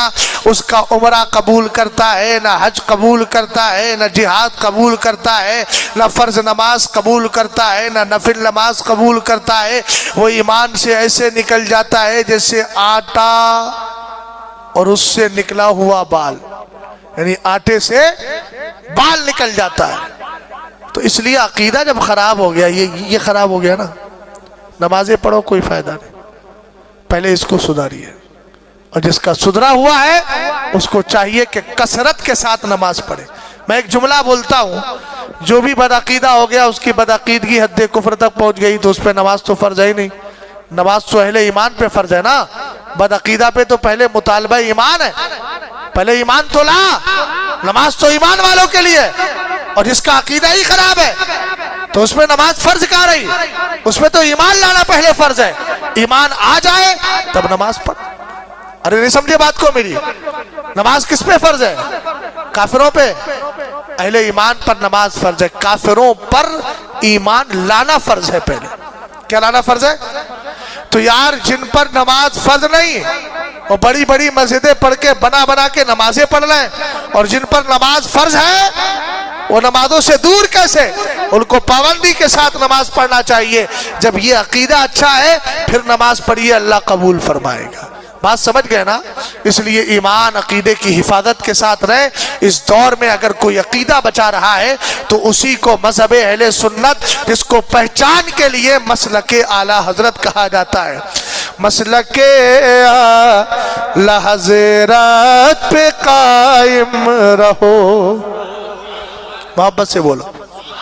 اس کا عمرہ قبول کرتا ہے، نہ حج قبول کرتا ہے، نہ جہاد قبول کرتا ہے، نہ فرض نماز قبول کرتا ہے، نہ نفل نماز قبول کرتا ہے۔ وہ ایمان سے ایسے نکل جاتا ہے جیسے آٹا اور اس سے نکلا ہوا بال، یعنی آٹے سے بال نکل جاتا ہے۔ تو اس لیے عقیدہ جب خراب ہو گیا، یہ خراب ہو گیا نا، نمازیں پڑھو کوئی فائدہ نہیں، پہلے اس کو سدھاریے، اور جس کا سدھرا ہوا ہے اس کو چاہیے کہ کثرت کے ساتھ نماز پڑھے۔ میں ایک جملہ بولتا ہوں، جو بھی بدعقیدہ ہو گیا اس کی بدعقیدگی حد کفر تک پہنچ گئی تو اس پہ نماز تو فرض ہے ہی نہیں، نماز تو اہل ایمان پہ فرض ہے نا، بدعقیدہ پہ تو پہلے مطالبہ ایمان ہے، پہلے ایمان تو لا، نماز تو ایمان والوں کے لیے، اور جس کا عقیدہ ہی خراب ہے تو اس میں نماز فرض کہاں رہی؟ اس میں تو ایمان لانا پہلے فرض ہے، ایمان آ جائے تب نماز پڑھ۔ ارے نہیں سمجھے بات کو میری؟ نماز کس پہ فرض ہے؟ کافروں پہ؟ اہل ایمان پر نماز فرض ہے، کافروں پر ایمان لانا فرض ہے۔ پہلے کیا لانا فرض ہے؟ تو یار جن پر نماز فرض نہیں وہ بڑی بڑی مسجدیں پڑھ کے بنا کے نمازیں پڑھ لیں، اور جن پر نماز فرض ہے وہ نمازوں سے دور کیسے؟ ان کو پابندی کے ساتھ نماز پڑھنا چاہیے۔ جب یہ عقیدہ اچھا ہے پھر نماز پڑھیے، اللہ قبول فرمائے گا۔ بات سمجھ گئے نا؟ اس لیے ایمان عقیدے کی حفاظت کے ساتھ رہے۔ اس دور میں اگر کوئی عقیدہ بچا رہا ہے تو اسی کو مذہب اہل سنت، جس کو پہچان کے لیے مسلک اعلیٰ حضرت کہا جاتا ہے۔ مسلک اعلیٰ حضرت پہ قائم رہو، محبت سے بولو۔